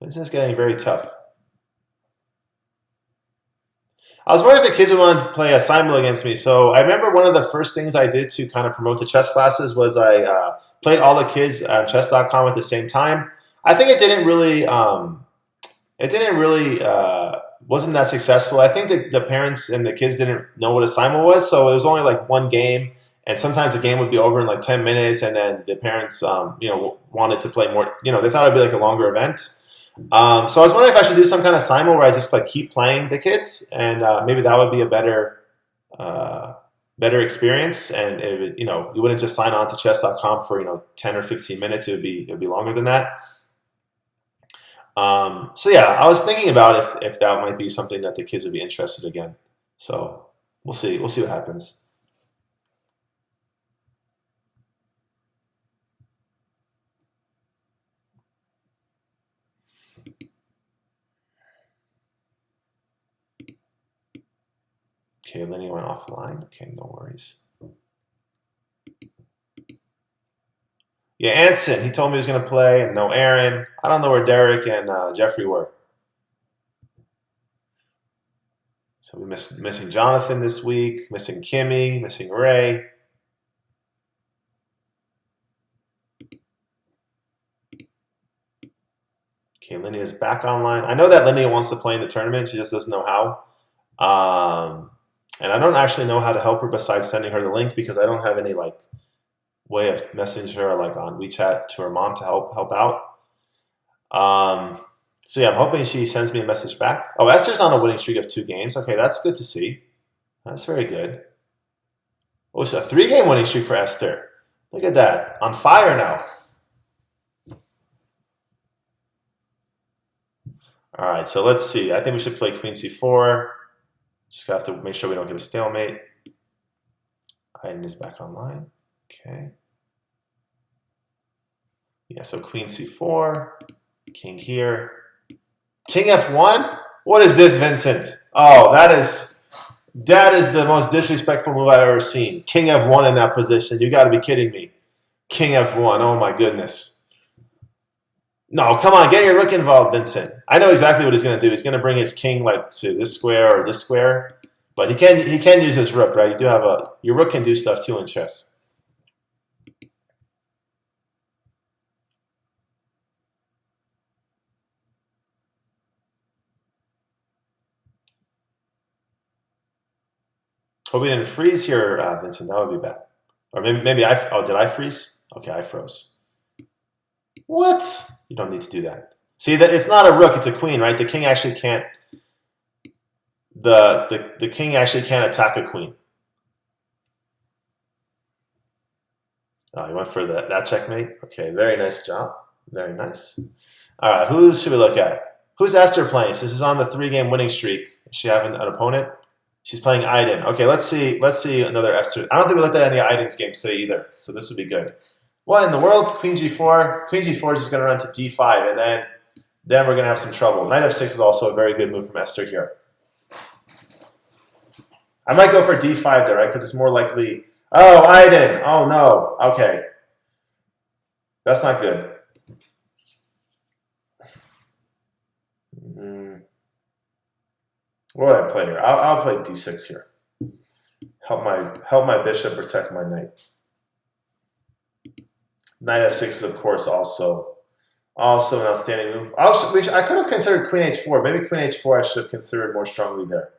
Vincent's getting very tough. I was wondering if the kids would want to play a Simul against me. So I remember one of the first things I did to kind of promote the chess classes was I played all the kids on chess.com at the same time. I think it didn't really wasn't that successful. I think that the parents and the kids didn't know what a Simul was, so it was only like one game. And sometimes the game would be over in like 10 minutes, and then the parents, wanted to play more. They thought it'd be like a longer event. So I was wondering if I should do some kind of Simul where I just like keep playing the kids, and maybe that would be a better experience. And it would, you wouldn't just sign on to chess.com for 10 or 15 minutes. It would be longer than that. So yeah, I was thinking about if that might be something that the kids would be interested again. So we'll see. We'll see what happens. Okay, Lenny went offline. Okay, no worries. Yeah, Anson, he told me he was going to play, and no Aaron. I don't know where Derek and Jeffrey were. So we're missing Jonathan this week, missing Kimmy, missing Ray. Okay, Linnea is back online. I know that Linnea wants to play in the tournament. She just doesn't know how. And I don't actually know how to help her besides sending her the link because I don't have any like way of messaging her like on WeChat to her mom to help out. So yeah, I'm hoping she sends me a message back. Oh, Esther's on a winning streak of 2 games. Okay, that's good to see. That's very good. Oh, it's a 3-game winning streak for Esther. Look at that. On fire now. All right, so let's see. I think we should play Queen C4. Just have to make sure we don't get a stalemate. Iden is back online. Okay. Yeah, so Queen C4, King here. King F1? What is this, Vincent? Oh, that is the most disrespectful move I've ever seen. King F1 in that position. You got to be kidding me. King F1. Oh my goodness. No, come on, get your rook involved, Vincent. I know exactly what he's going to do. He's going to bring his king like to this square or this square, but he can use his rook, right? You do have your rook can do stuff too in chess. Hope we didn't freeze here, Vincent. That would be bad. Or maybe did I freeze? Okay, I froze. What? You don't need to do that. See, that it's not a rook, it's a queen, right? The king actually can't. The king actually can't attack a queen. Oh, you went for that checkmate? Okay, very nice job. Very nice. All right, who should we look at? Who's Esther playing? So this is on the 3-game winning streak. Is she having an opponent? She's playing Iden. Okay, let's see another Esther. I don't think we looked at any Iden's games today either, so this would be good. What in the world? Queen G4. Queen G4 is just going to run to D5, and then we're going to have some trouble. Knight F6 is also a very good move from Esther here. I might go for D5 there, right? Because it's more likely. Oh, Iden. Oh, no. Okay. That's not good. What would I play here? I'll play D6 here. Help my bishop protect my knight. Knight F6 is, of course, also an outstanding move. I could have considered Queen H4. Maybe Queen H4 I should have considered more strongly there.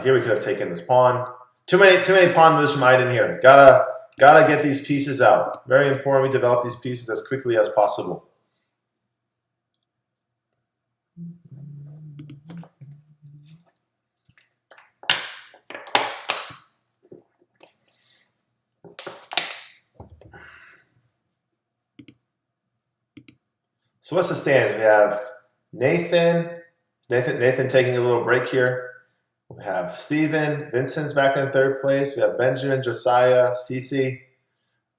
Here we could have taken this pawn. Too many pawn moves from Iden here. Gotta get these pieces out. Very important we develop these pieces as quickly as possible. So what's the stands? We have Nathan taking a little break here. We have Steven, Vincent's back in 3rd place. We have Benjamin, Josiah, Cece.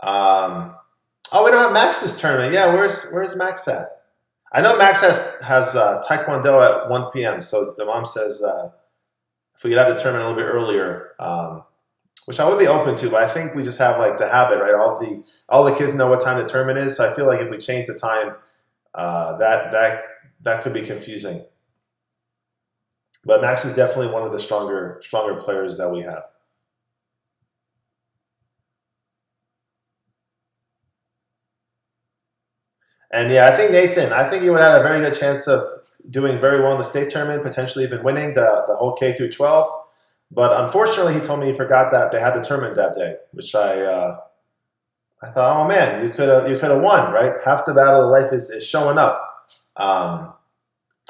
Oh, we don't have Max's tournament. Yeah, where's Max at? I know Max has Taekwondo at 1 p.m. So the mom says if we could have the tournament a little bit earlier, which I would be open to, but I think we just have like the habit, right? All the kids know what time the tournament is, so I feel like if we change the time, that could be confusing. But Max is definitely one of the stronger players that we have. And yeah, I think Nathan, he would have had a very good chance of doing very well in the state tournament, potentially even winning the whole K through 12. But unfortunately, he told me he forgot that they had the tournament that day, which I thought, oh man, you could have won, right? Half the battle of life is showing up.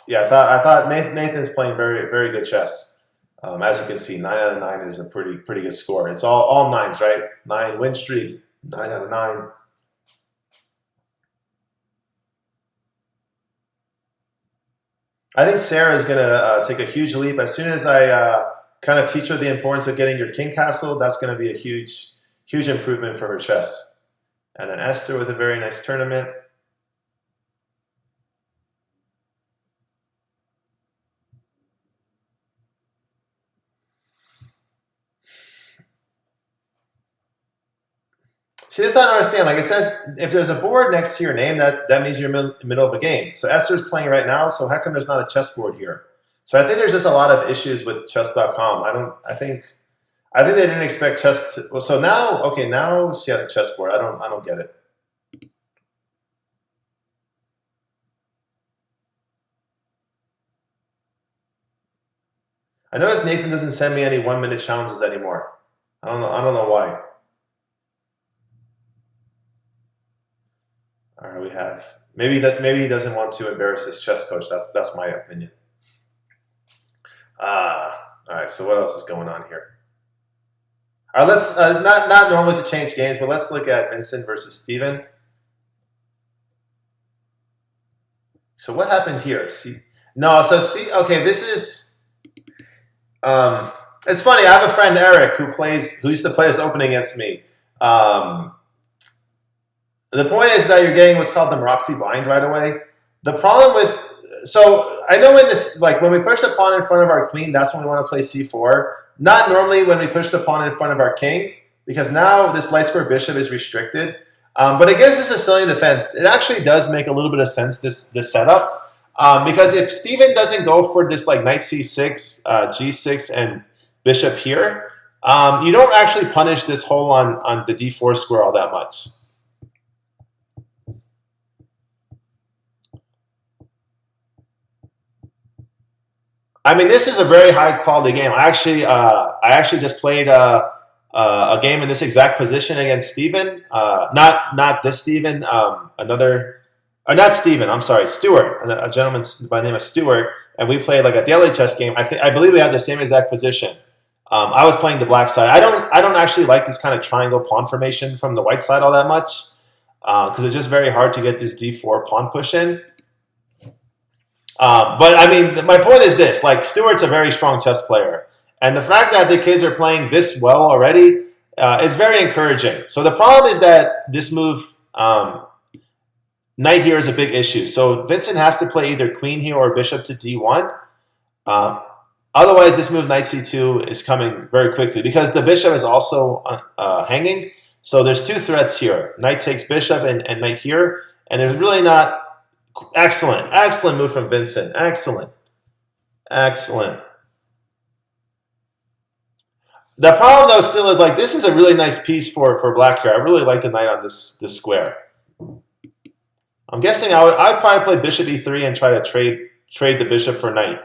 Yeah, I thought Nathan's playing very, very good chess. As you can see, 9 out of 9 is a pretty good score. It's all 9s, right? 9 win streak, 9 out of 9. I think Sarah is going to take a huge leap. As soon as I kind of teach her the importance of getting your king castle, that's going to be a huge improvement for her chess. And then Esther with a very nice tournament. See, this I don't understand. Like it says, if there's a board next to your name, that means you're in the middle of a game. So Esther's playing right now, so how come there's not a chessboard here? So I think there's just a lot of issues with chess.com. I think they didn't expect chess. Well, so now, okay, now she has a chessboard. I don't get it. I noticed Nathan doesn't send me any 1-minute challenges anymore. I don't know. I don't know why. All right, we have maybe he doesn't want to embarrass his chess coach. That's my opinion. All right. So what else is going on here? All right, let's not normally to change games, but let's look at Vincent versus Steven. So what happened here? See, no. So see, okay, this is. It's funny. I have a friend Eric who used to play this opening against me. The point is that you're getting what's called the Maroczy bind right away. The problem with so I know in this like when we push the pawn in front of our queen, that's when we want to play c4. Not normally when we push the pawn in front of our king, because now this light square bishop is restricted. But against this Sicilian defense, it actually does make a little bit of sense this setup. Because if Steven doesn't go for this like knight c6, g6, and bishop here, you don't actually punish this hole on the d4 square all that much. I mean, this is a very high quality game. I actually just played a game in this exact position against Steven. Not this Steven. Not Steven. I'm sorry, Stuart. A gentleman by the name of Stuart, and we played like a daily chess game. I believe we had the same exact position. I was playing the black side. I don't actually like this kind of triangle pawn formation from the white side all that much because it's just very hard to get this d4 pawn push in. But I mean, my point is this: like Stuart's a very strong chess player, and the fact that the kids are playing this well already is very encouraging. So the problem is that this move, knight here, is a big issue. So Vincent has to play either queen here or bishop to d1. Otherwise, this move knight c2 is coming very quickly because the bishop is also hanging. So there's two threats here: knight takes bishop and knight here, and there's really not. Excellent move from Vincent. Excellent. The problem though still is like this is a really nice piece for black here. I really like the knight on this square. I'm guessing I would probably play bishop e3 and try to trade the bishop for knight.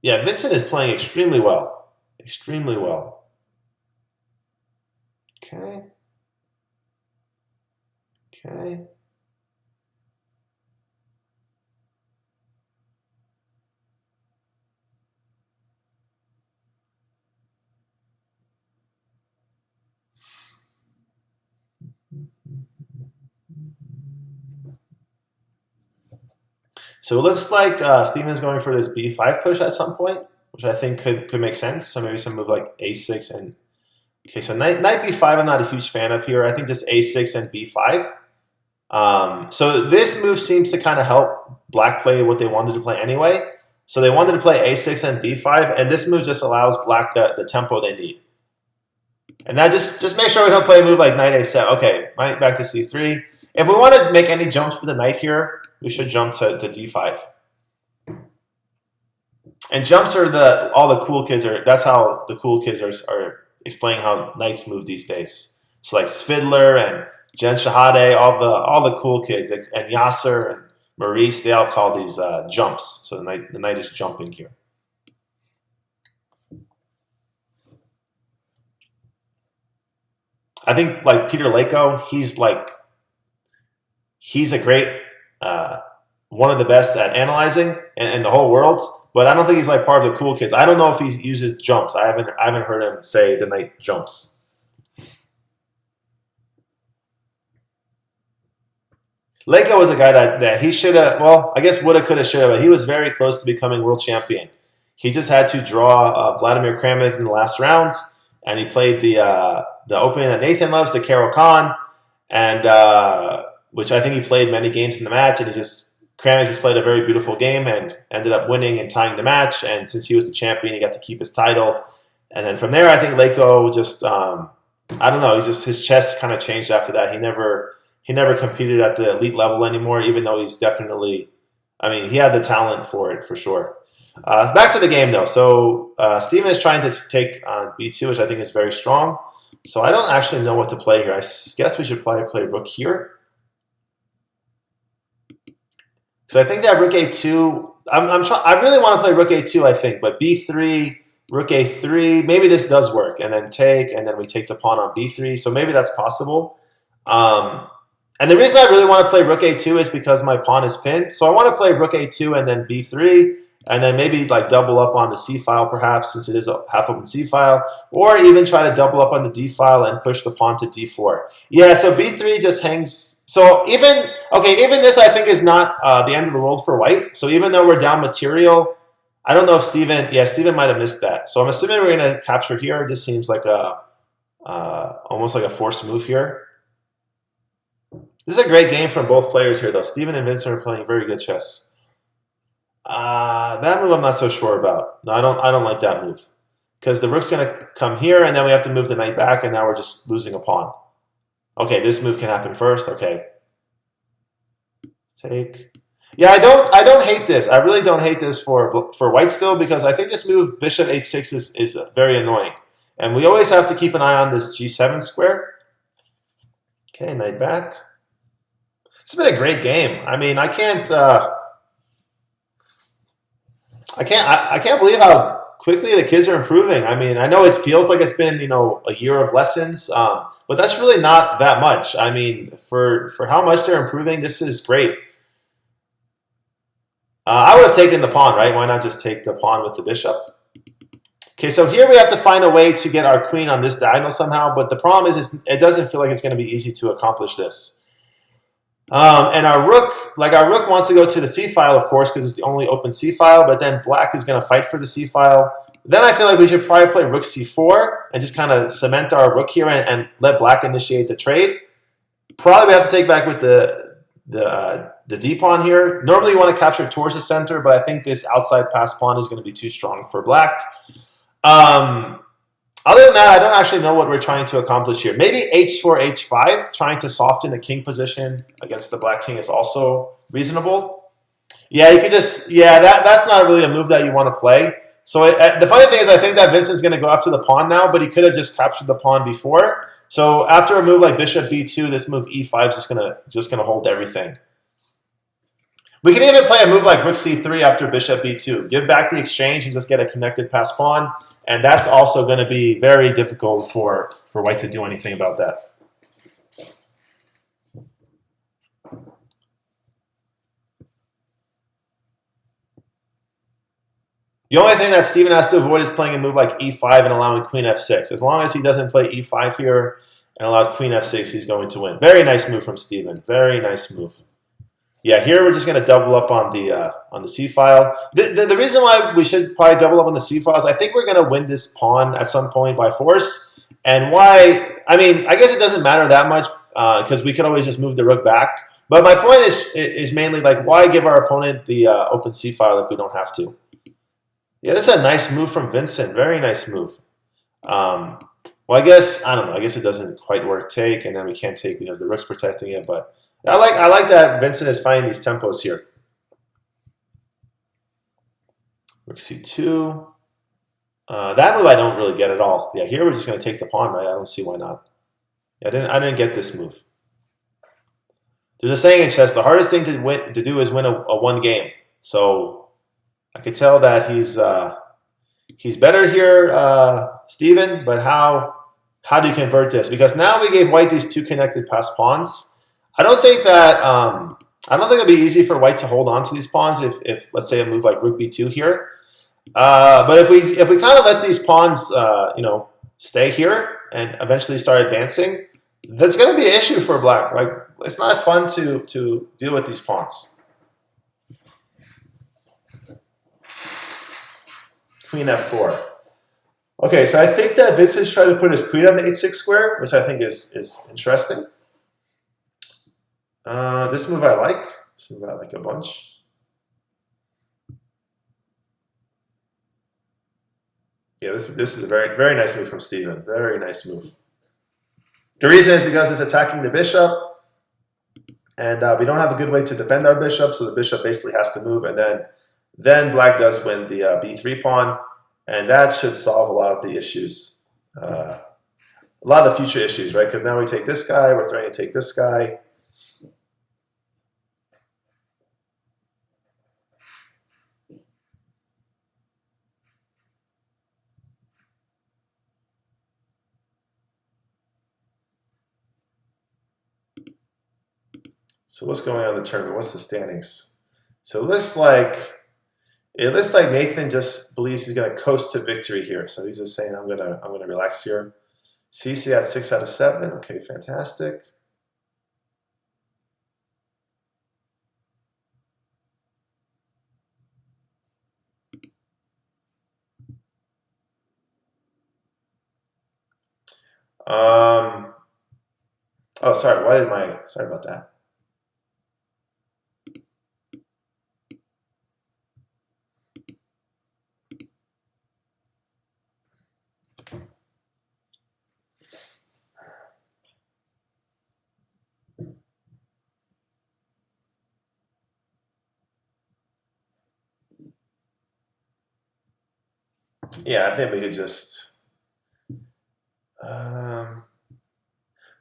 Yeah, Vincent is playing extremely well. Extremely well. Okay. So it looks like Steven's going for this b5 push at some point, which I think could make sense. So maybe some move like a6 and okay. So knight b5, I'm not a huge fan of here. I think just a6 and b5. So this move seems to kind of help black play what they wanted to play anyway. So they wanted to play a6 and b5, and this move just allows black the tempo they need. And that just make sure we don't play a move like knight a7. Okay, knight back to c3. If we want to make any jumps with the knight here, we should jump to d5. And jumps are all the cool kids are. That's how the cool kids are explaining how knights move these days. So like Svidler and Jen Shahade, all the cool kids, and Yasser and Maurice, they all call these jumps. So the knight is jumping here. I think like Peter Leko, he's a great one of the best at analyzing in the whole world. But I don't think he's like part of the cool kids. I don't know if he uses jumps. I haven't heard him say the knight jumps. Leko was a guy that he should have. Well, I guess woulda, coulda, shoulda. But he was very close to becoming world champion. He just had to draw Vladimir Kramnik in the last round, and he played the opening that Nathan loves, the Carol Khan, and which I think he played many games in the match, and Kramnik just played a very beautiful game and ended up winning and tying the match. And since he was the champion, he got to keep his title. And then from there, I think Leko just I don't know, his chess kind of changed after that. He never competed at the elite level anymore, even though he's definitely I mean, he had the talent for it for sure. Back to the game though. So Steven is trying to take on b2, which I think is very strong. So I don't actually know what to play here. I guess we should probably play rook here. Because I think that rook a2, I really want to play rook a2, I think, but b3, rook a3, maybe this does work, and then take, and then we take the pawn on b3, so maybe that's possible. And the reason I really want to play rook a2 is because my pawn is pinned, so I want to play rook a2 and then b3, and then maybe like double up on the c file perhaps, since it is a half open c file, or even try to double up on the d file and push the pawn to d4. Yeah, so b3 just hangs. So even this I think is not the end of the world for white. So even though we're down material, I don't know if Steven might have missed that. So I'm assuming we're going to capture here. This seems like a almost like a forced move here. This is a great game from both players here, though. Steven and Vincent are playing very good chess. That move I'm not so sure about. No, I don't like that move. Because the rook's going to come here, and then we have to move the knight back, and now we're just losing a pawn. Okay, this move can happen first. Okay. Take. Yeah, I don't hate this. I really don't hate this for white still, because I think this move, bishop h6, is very annoying. And we always have to keep an eye on this g7 square. Okay, knight back. It's been a great game. I mean, I can't believe how quickly the kids are improving. I mean, I know it feels like it's been, a year of lessons, but that's really not that much. I mean, for how much they're improving, this is great. I would have taken the pawn, right? Why not just take the pawn with the bishop? Okay, so here we have to find a way to get our queen on this diagonal somehow, but the problem is it doesn't feel like it's going to be easy to accomplish this. And our rook wants to go to the c file, of course, because it's the only open c file, but then black is going to fight for the c file. Then I feel like we should probably play rook c4 and just kind of cement our rook here and let black initiate the trade. Probably we have to take back with the d pawn here. Normally you want to capture towards the center, but I think this outside pass pawn is going to be too strong for black. Other than that, I don't actually know what we're trying to accomplish here. Maybe h4, h5, trying to soften the king position against the black king is also reasonable. Yeah, you could just, that's not really a move that you want to play. So the funny thing is I think that Vincent's going to go after the pawn now, but he could have just captured the pawn before. So after a move like bishop b2, this move e5 is just gonna hold everything. We can even play a move like rook c3 after bishop b2. Give back the exchange and just get a connected pass pawn. And that's also going to be very difficult for white to do anything about that. The only thing that Steven has to avoid is playing a move like e5 and allowing queen f6. As long as he doesn't play e5 here and allow queen f6, he's going to win. Very nice move from Steven. Very nice move. Yeah, here we're just going to double up on the c file. The reason why we should probably double up on the c file is I think we're going to win this pawn at some point by force. And why? I mean, I guess it doesn't matter that much because we could always just move the rook back. But my point is mainly like, why give our opponent the open c file if we don't have to? Yeah, this is a nice move from Vincent. Very nice move. Well, I guess, I don't know. I guess it doesn't quite work take, and then we can't take because the rook's protecting it. But I like that Vincent is finding these tempos here. Rook c2. That move I don't really get at all. Yeah, here we're just going to take the pawn, right? I don't see why not. Yeah, I didn't get this move. There's a saying in chess: the hardest thing to do is win a one game. So I could tell that he's better here, Steven. But how do you convert this? Because now we gave white these two connected pass pawns. I don't think it'll be easy for white to hold on to these pawns if let's say a move like rook b2 here. But if we kind of let these pawns stay here and eventually start advancing, that's going to be an issue for black. Like, it's not fun to deal with these pawns. Queen f4. Okay, so I think that Vincent's trying to put his queen on the h6 square, which I think is interesting. This move I like. This move I like a bunch. Yeah, this is a very, very nice move from Steven. Very nice move. The reason is because it's attacking the bishop, And we don't have a good way to defend our bishop, so the bishop basically has to move, and then black does win the b3 pawn, and that should solve a lot of the issues, a lot of the future issues, right? Because now we take this guy, we're trying to take this guy. So what's going on in the tournament? What's the standings? So it looks like Nathan just believes he's going to coast to victory here. So he's just saying, I'm gonna relax here. CC at 6 out of 7. Okay, fantastic. Oh, sorry. Sorry about that. Yeah, I think we could just.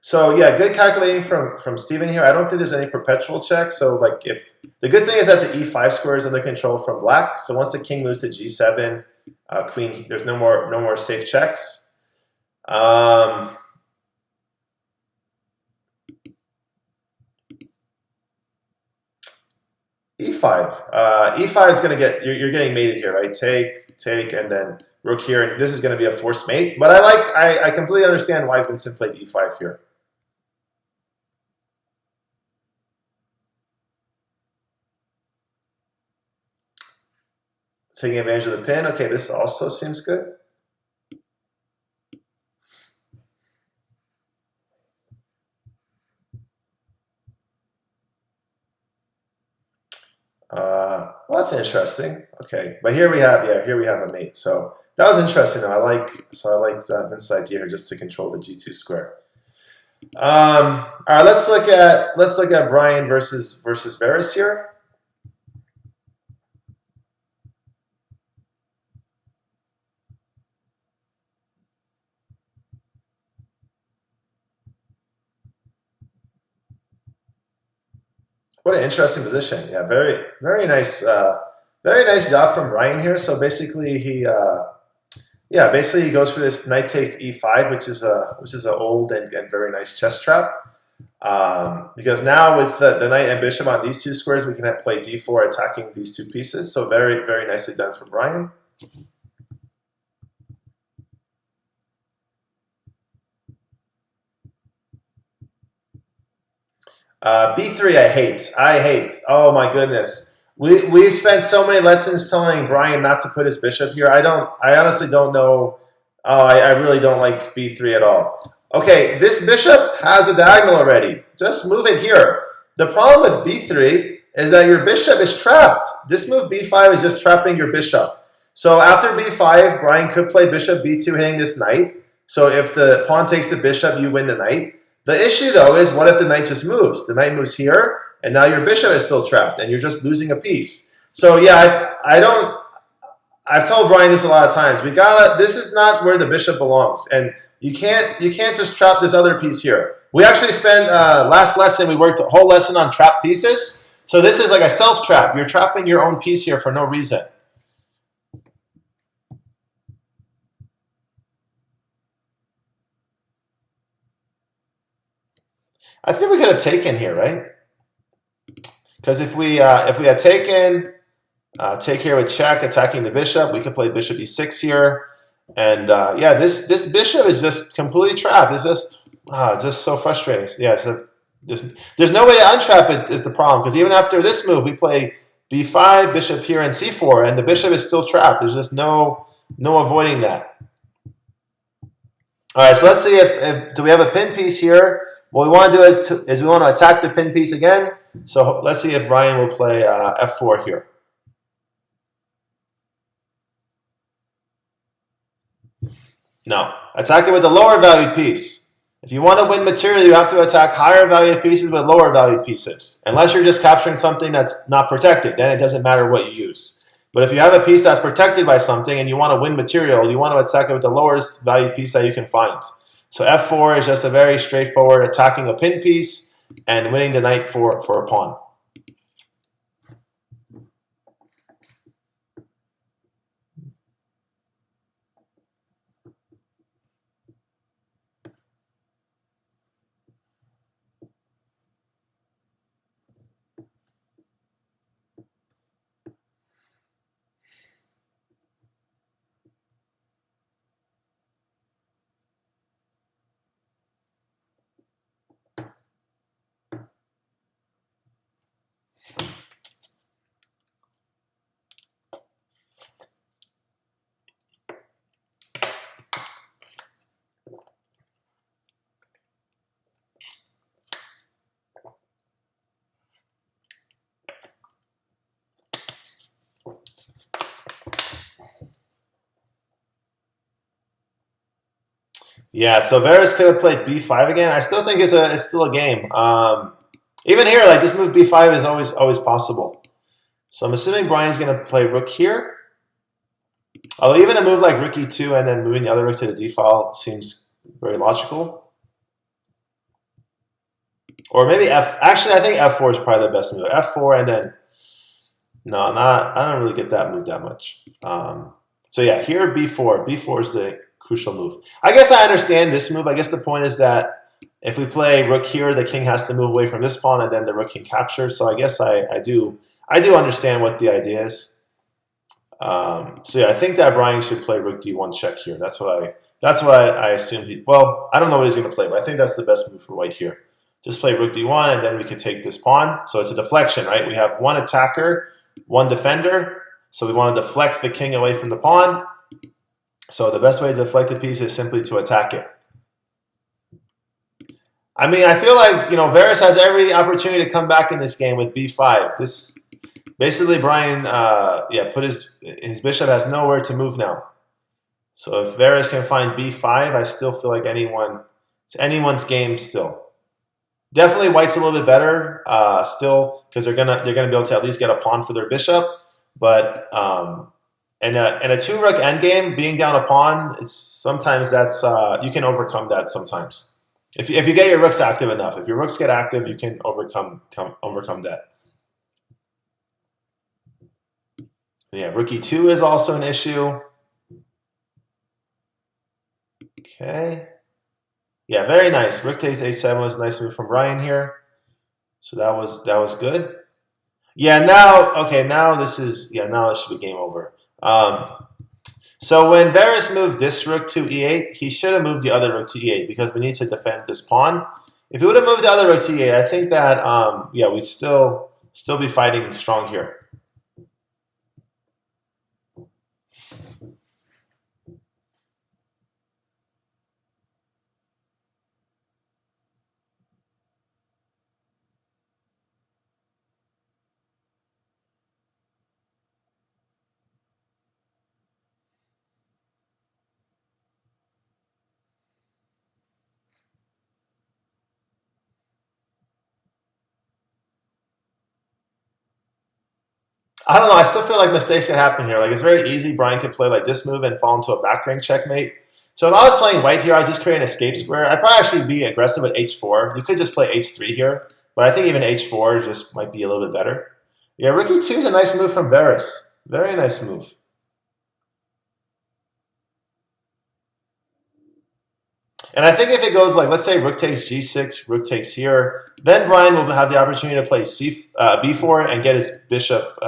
So yeah, good calculating from Steven here. I don't think there's any perpetual check. So like, if the good thing is that the e5 square is under control from black. So once the king moves to g7, queen, there's no more safe checks. E5. E5 is going to get, you're getting mated here, right? Take, and then rook here, and this is going to be a forced mate. But I completely understand why Vincent played E5 here. Taking advantage of the pin. Okay, this also seems good. Well, that's interesting. Okay, but here we have a mate. So that was interesting. Though. I like Vince's idea here just to control the g2 square. All right, let's look at Brian versus Varus here. What an interesting position. Yeah, very nice job from Brian here. So basically he goes for this knight takes e5, which is a old and very nice chess trap. Because now with the knight and bishop on these two squares, we can play d4 attacking these two pieces. So very nicely done from Brian. B3 I hate. Oh my goodness. We've spent so many lessons telling Brian not to put his bishop here. I honestly don't know. Oh, I really don't like B3 at all. Okay, this bishop has a diagonal already. Just move it here. The problem with B3 is that your bishop is trapped. This move B5 is just trapping your bishop. So after B5, Brian could play bishop B2 hitting this knight. So if the pawn takes the bishop, you win the knight. The issue, though, is what if the knight just moves? The knight moves here, and now your bishop is still trapped, and you're just losing a piece. So yeah, I've told Brian this a lot of times. This is not where the bishop belongs, and you can't just trap this other piece here. We actually spent last lesson, we worked a whole lesson on trap pieces. So this is like a self-trap. You're trapping your own piece here for no reason. I think we could have taken here, right? Because if we had taken, take here with check, attacking the bishop, we could play bishop e6 here, and yeah, this bishop is just completely trapped. It's just so frustrating. Yeah, there's no way to untrap it is the problem, because even after this move, we play b5, bishop here, and c4, and the bishop is still trapped. There's just no avoiding that. All right, so let's see if do we have a pin piece here. What we want to do is we want to attack the pin piece again. So let's see if Brian will play f4 here. No, attack it with the lower valued piece. If you want to win material, you have to attack higher valued pieces with lower valued pieces. Unless you're just capturing something that's not protected, then it doesn't matter what you use. But if you have a piece that's protected by something and you want to win material, you want to attack it with the lowest valued piece that you can find. So F4 is just a very straightforward attacking a pin piece and winning the knight for a pawn. Yeah, so Varus could have played b5 again. I still think it's still a game. Even here, like this move b5 is always possible. So I'm assuming Brian's going to play rook here. Although even a move like rook e2 and then moving the other rook to the d file seems very logical. Or maybe f. Actually, I think f4 is probably the best move. f4 and then no, not. I don't really get that move that much. So yeah, here b4. b4 is the crucial move. I guess I understand this move. I guess the point is that if we play rook here, the king has to move away from this pawn, and then the rook can capture. So I guess I do understand what the idea is. So yeah, I think that Brian should play rook d1 check here. That's what I assumed. Well, I don't know what he's going to play, but I think that's the best move for white here. Just play rook d1, and then we can take this pawn. So it's a deflection, right? We have one attacker, one defender. So we want to deflect the king away from the pawn. So the best way to deflect the piece is simply to attack it. I mean, I feel like, Varus has every opportunity to come back in this game with b5. This basically Brian, put his bishop has nowhere to move now. So if Varus can find b5, I still feel like it's anyone's game still. Definitely white's a little bit better still because they're gonna be able to at least get a pawn for their bishop. But in a two rook endgame, being down a pawn, sometimes that's you can overcome that sometimes. If you get your rooks active enough, if your rooks get active, you can overcome that. Yeah, rook e2 is also an issue. Okay. Yeah, very nice. Rook takes a7 was a nice move from Brian here. So that was good. Yeah, now this is now it should be game over. So when Varus moved this rook to e8, he should have moved the other rook to e8 because we need to defend this pawn. If he would have moved the other rook to e8, I think that we'd still be fighting strong here. I don't know. I still feel like mistakes can happen here. Like it's very easy. Brian could play like this move and fall into a back rank checkmate. So if I was playing white here, I'd just create an escape square. I'd probably actually be aggressive with h4. You could just play h3 here, but I think even h4 just might be a little bit better. Yeah, rook e2 is a nice move from Varus. Very nice move. And I think if it goes like, let's say rook takes g6, rook takes here, then Brian will have the opportunity to play b4 and get his bishop.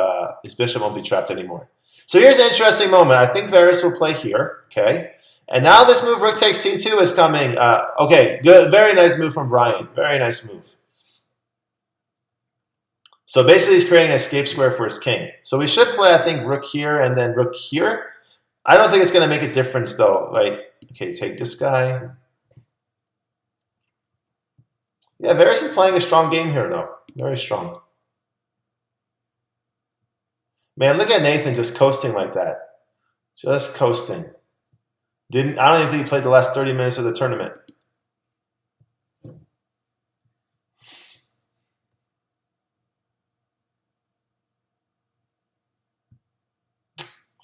His bishop won't be trapped anymore. So here's an interesting moment. I think Varus will play here, okay? And now this move, rook takes c2, is coming. Okay, good, very nice move from Brian. Very nice move. So basically he's creating an escape square for his king. So we should play, I think, rook here and then rook here. I don't think it's going to make a difference, though. Like, okay, take this guy. Yeah, Varus is playing a strong game here, though. Very strong. Man, look at Nathan just coasting like that. Just coasting. I don't even think he played the last 30 minutes of the tournament.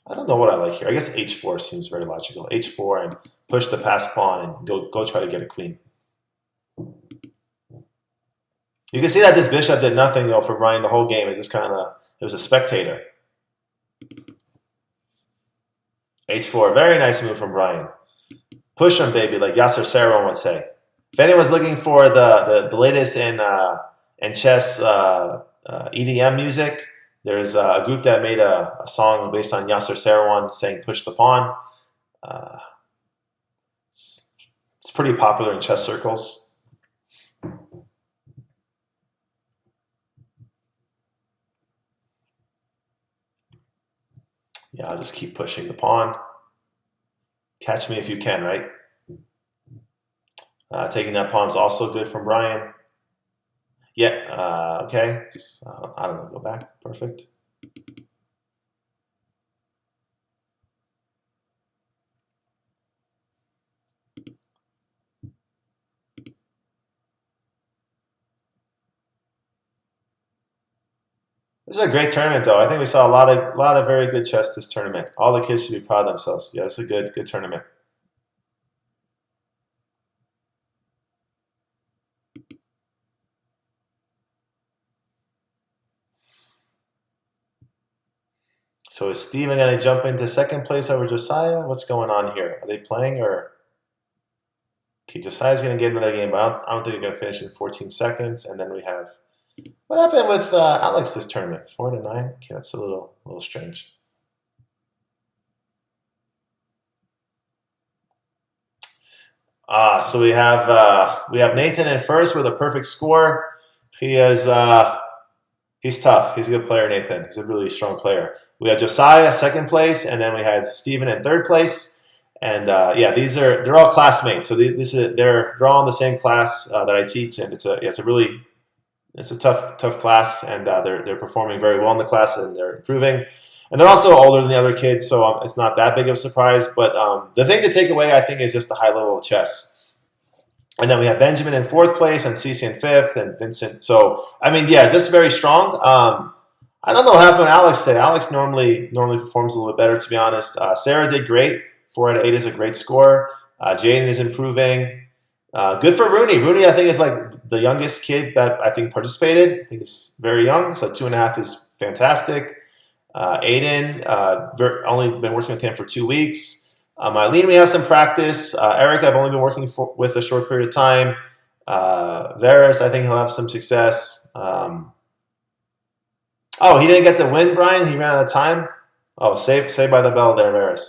I don't know what I like here. I guess h4 seems very logical. h4 and push the pass pawn and go try to get a queen. You can see that this bishop did nothing though for Brian the whole game. It just it was a spectator. h4, very nice move from Brian. Push him, baby, like Yasser Seirawan would say. If anyone's looking for the latest in chess EDM music, there's a group that made a song based on Yasser Seirawan saying "push the pawn." It's pretty popular in chess circles. Yeah, I'll just keep pushing the pawn. Catch me if you can, right? Taking that pawn is also good from Brian. Yeah, okay. Just, I don't know, go back. Perfect. This is a great tournament, though. I think we saw a lot of very good chess this tournament. All the kids should be proud of themselves. Yeah, it's a good tournament. So is Steven going to jump into second place over Josiah? What's going on here? Are they playing or? Okay, Josiah's going to get another game, but I don't think they're going to finish in 14 seconds. And then we have, what happened with Alex this tournament? 4-9. Okay, that's a little strange. So we have Nathan in first with a perfect score. He is he's tough. He's a good player, Nathan. He's a really strong player. We had Josiah second place, and then we had Steven in third place. And yeah, they're all classmates. So they're all in the same class that I teach, and it's a tough class, and they're performing very well in the class, and they're improving. And they're also older than the other kids, so it's not that big of a surprise. But the thing to take away, I think, is just the high level of chess. And then we have Benjamin in fourth place, and Cece in fifth, and Vincent. So I mean, yeah, just very strong. I don't know what happened to Alex today. Alex normally performs a little bit better, to be honest. Sarah did great. 4 out of 8 is a great score. Jaden is improving. Good for Rooney. Rooney, I think, is like the youngest kid that I think participated. I think he's very young, so 2.5 is fantastic. Aiden, only been working with him for 2 weeks. Eileen, we have some practice. Eric, I've only been working with a short period of time. Varus, I think he'll have some success. Oh, he didn't get the win, Brian? He ran out of time? Oh, saved by the bell there, Varus.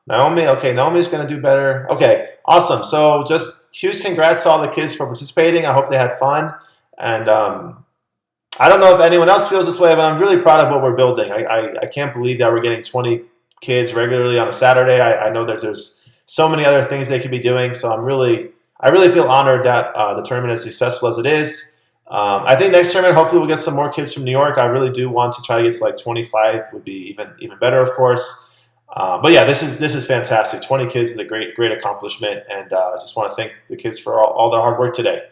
Naomi, okay, Naomi's going to do better. Okay, awesome. So just huge congrats to all the kids for participating. I hope they had fun. And I don't know if anyone else feels this way, but I'm really proud of what we're building. I can't believe that we're getting 20 kids regularly on a Saturday. I know that there's so many other things they could be doing. So I really feel honored that the tournament is successful as it is. I think next tournament, hopefully we'll get some more kids from New York. I really do want to try to get to like 25 would be even better, of course. But yeah, this is fantastic. 20 kids is a great accomplishment, and I just want to thank the kids for all their hard work today.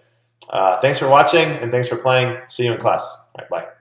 Thanks for watching, and thanks for playing. See you in class. All right, bye.